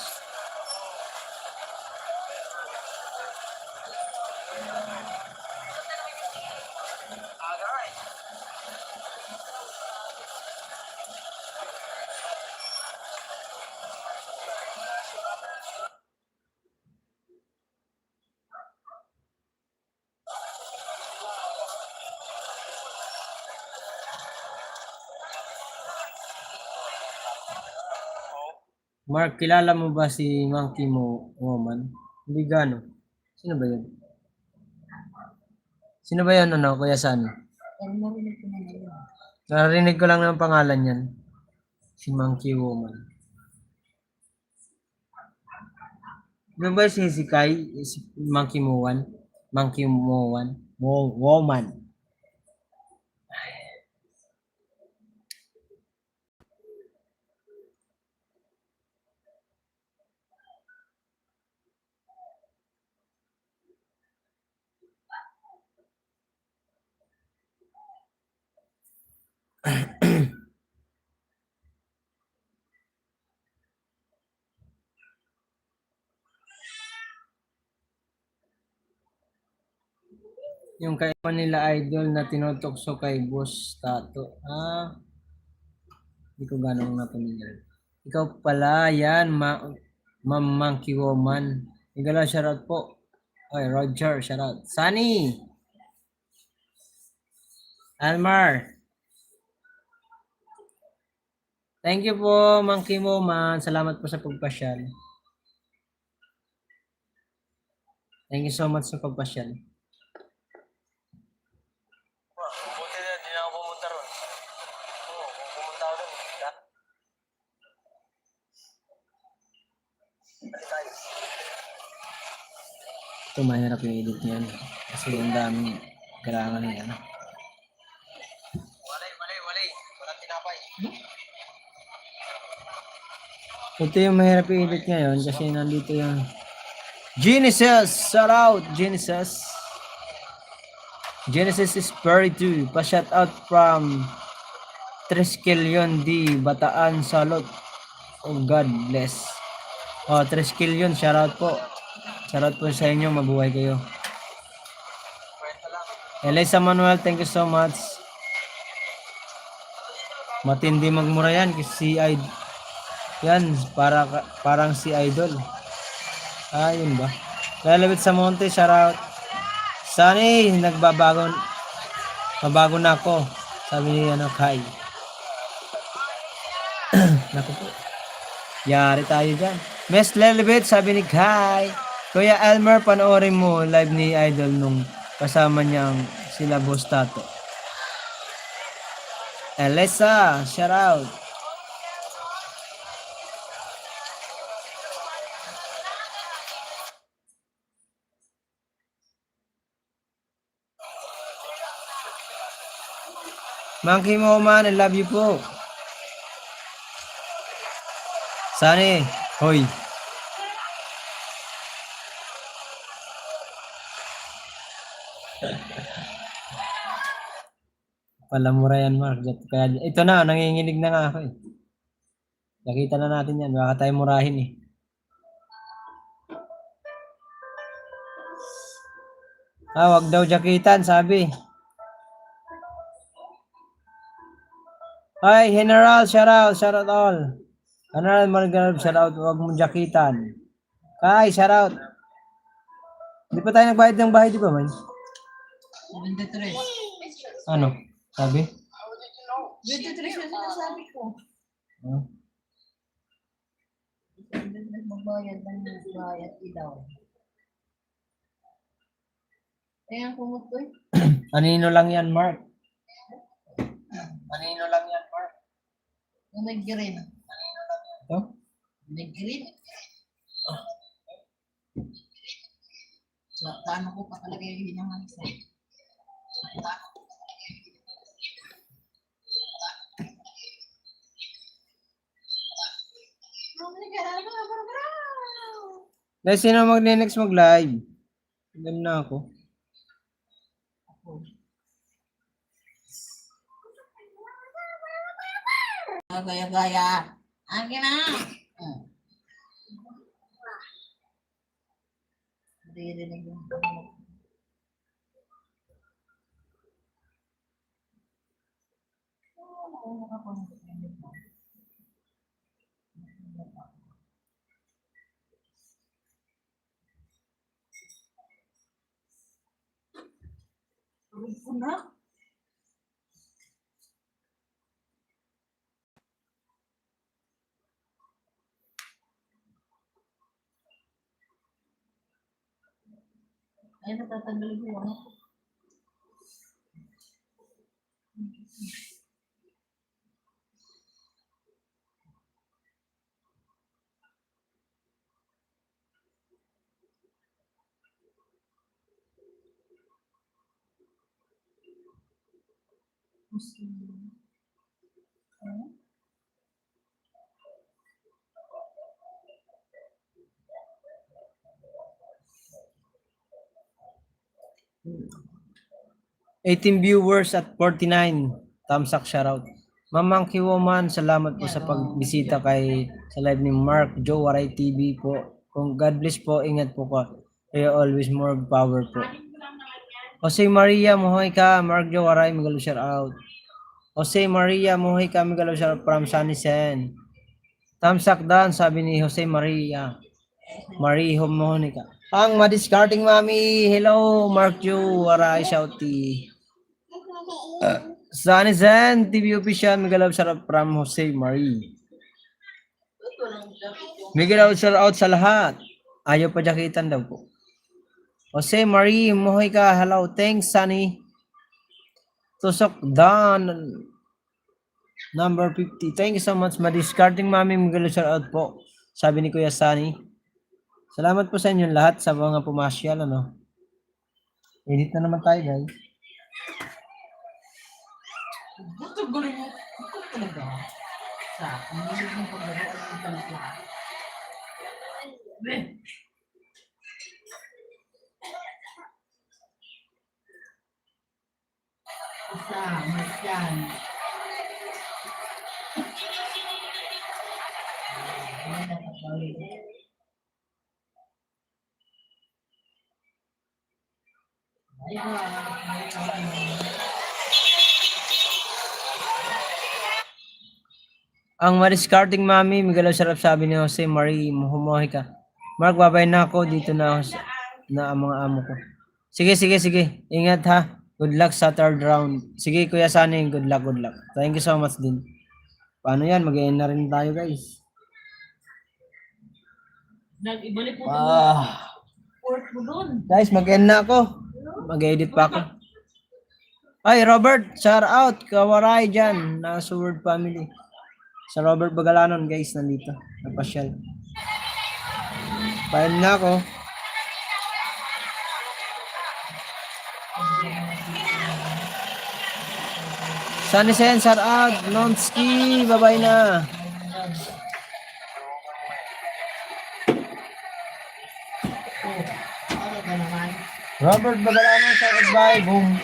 Mark, kilala mo ba si Monkey Woman? Hindi gano. Sino ba yun? Sino ba yun, Kuya San? Narinig ko lang ng pangalan yan. Si Monkey Woman. Ano ba si Kai? Si Monkey Woman? Monkey Woman? Woman. Yung kay nila idol na tinutokso kay Boss Tato. Hindi ko ganong napamilya. Ikaw pala, yan, Ma'am Monkey Woman. Igala, shoutout po. Ay, Roger, shoutout. Sunny! Almar! Thank you po, Monkey Woman. Salamat po sa pagpasyal. Thank you so much sa pagpasyal. Buti na, di na ako pumunta ron. Oo, kung pumunta ako ron. Balik tayo. Ito, mahirap yung edit niyan. Kasi ang daming kailangan na yan. Walay. Walang tinapay. Ito yung mahirap yung edit ngayon kasi nandito yung Genesis! Shout out! Genesis! Genesis is 32. Pa-shout out from Triskelion D. Bataan Salot. Oh, God bless. Oh, Triskelion, shoutout po. Shoutout po sa inyo, mabuhay kayo. Elisa Manuel, thank you so much. Matindi magmura yan kasi yan, parang si Idol. Yun ba? Lelawit sa Monte, shoutout. Sunny, mabago na ako. Sabi ni Kai. Naku po. Yari tayo dyan. Miss Lelibet, sabi ni Kai. Kuya Elmer, panoorin mo live ni Idol nung kasama niyang sila Boss Tato. Elisa, shout out. Monkey mo man, I love you po. Sani, hoy. Palamura yan, Mark. Kaya, ito na, nanginginig na nga ako eh. Nakita na natin yan. Baka tayo murahin eh. Wag daw jakitan, sabi. Hi, General, shout out all. General Margarab, shout out, wag mong jakitan. Kai, shout out. Hindi pa tayo nagbayad ng bahay, di ba, man? 23. Ano? Sabi? 23 na sinasabi ko. Magbayad ng bayad ilaw. Ayan, kumutoy. Anino lang yan, Mark? Anino lang yan, Mark? Yung may green. Ito? May green. So, paano ko pa talaga yung hinangan sa Dahil sino mag-next mag-live? Ganun na ako. Gaya-gaya. Akin na. Hindi yung na. Ay, natatanggal yung ano. Ano? 18 viewers at 49 thumbs up, shoutout. Mamang Woman, salamat po sa pagbisita sa live ni Mark Joe Waray TV po. Kung God bless po, ingat po ka. Kayo always more power po. Jose Maria, muhoy ka. Mark Joe Waray, magalo shoutout. Jose Maria, muhoy ka. Magalo shoutout from Sunny Sen. Thumbs up dan, sabi ni Jose Maria. Marie Homonica. Ang madiscarding mami. Hello, Mark Joe Waray, shouty. Sunny Zen, TV official, Miguel shout from Jose Marie. Miguel shout out sa lahat. Ayaw pa jakitan daw po. Jose Marie, muhoy ka. Hello, thanks Sunny. Tusok Dan, number 50. Thank you so much. Madiscarding mami, Miguel shout out po. Sabi ni Kuya Sunny. Salamat po sa inyo lahat sa mga pumasyal. Edit na naman tayo, guys. Gusto gulo mo. Ito talaga. Sa pamilig ng paglaro at ang talaga. Isa, mas yan. Ang madiscarding mami, Miguel sarap sabi ni Jose Marie, humuhi ka. Mark, babay na ako. Dito na ako na ang mga amo ko. Sige. Ingat ha. Good luck sa third round. Sige, Kuya Sunny. Good luck. Thank you so much din. Paano yan? Mag-end na rin tayo, guys. Ibalik mo port mo doon. Guys, mag-end na ako. Mag-edit pa ako. Ay, Robert, shout out. Kawaray dyan. Nasa Word Family. Sa Robert Bagalanon, guys, nandito. Napasyal. Pa-end na ako. Sunny Sen, shout out. Nonski, bye-bye na. Robert Bagalanon, shout out. Bye. Boom.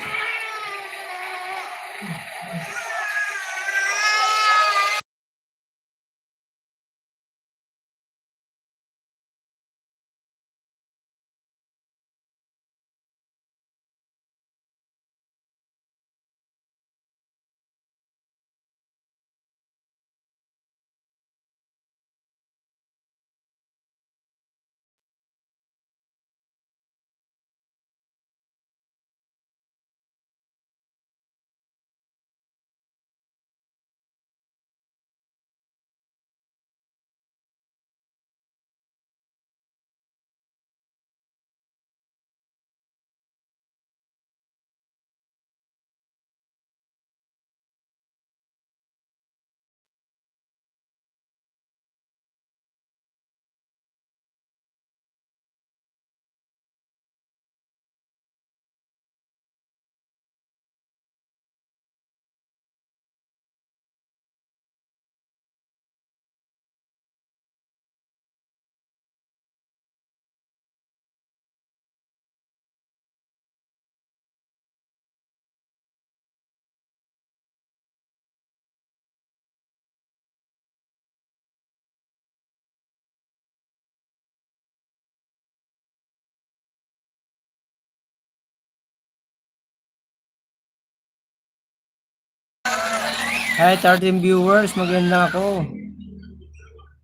Hi, 13 viewers. Maganda ako.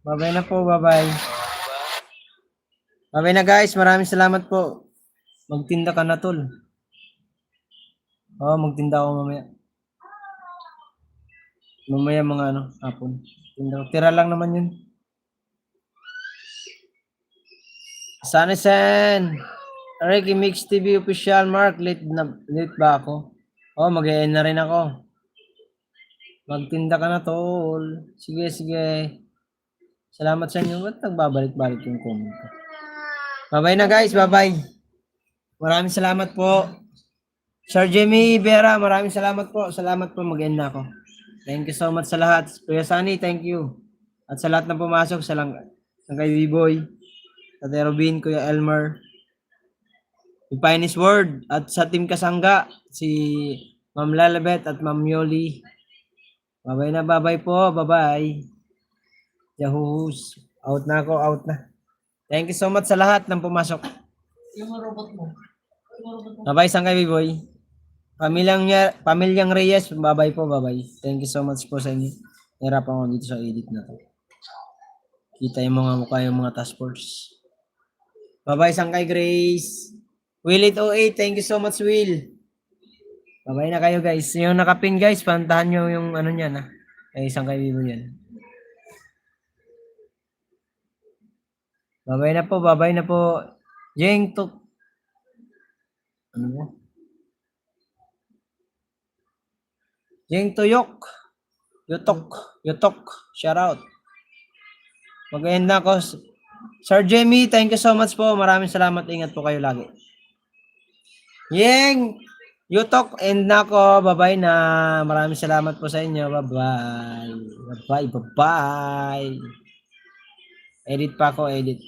Bye-bye na po. Bye-bye. Bye-bye na guys. Maraming salamat po. Magtinda ka na tol. Oo, magtinda ako mamaya. Mamaya mga hapon. Tira lang naman yun. Sunny Sen. Ricky Mix TV official. Mark, late ba ako? Oo, mag-e-end na rin ako. Magtinda ka na tol. Sige. Salamat sa inyo. Ba't nagbabalik-balik yung comment ko? Bye-bye na guys. Bye-bye. Maraming salamat po. Sir Jimmy Vera, maraming salamat po. Salamat po. Mag-end na ako. Thank you so much sa lahat. Kuya Sunny, thank you. At sa lahat na pumasok, sa kay B-Boy, Tate Robin, Kuya Elmer, yung Finest Word, at sa Team Kasangga, si Ma'am Lalabet at Ma'am Yoli. Bye-bye na, bye-bye po. Bye-bye. Yahoos. Out na ako, out na. Thank you so much sa lahat ng pumasok. Yung robot mo. Bye-bye, Sangkay B-Boy. Pamilyang Reyes, bye-bye po, bye-bye. Thank you so much po sa inyo. Nahirapan ako dito sa edit na to. Kita yung mga mukha yung mga task force. Bye-bye, Sangkay Grace. Will it 08, thank you so much, Will. Bye-bye na kayo, guys. Yung nakapin, guys, pantahan nyo yung niyan, ha. Ay, Sangkay Bibo yan. Bye-bye na po. Jeng Tuk. Ano mo? Jeng Tuyok. Yutok. Shout out. Mag-end na ako. Sir Jamie, thank you so much po. Maraming salamat. Ingat po kayo lagi. Yeng Yutok, end na ako. Bye-bye na. Maraming salamat po sa inyo. Bye-bye. Edit pa ako, edit.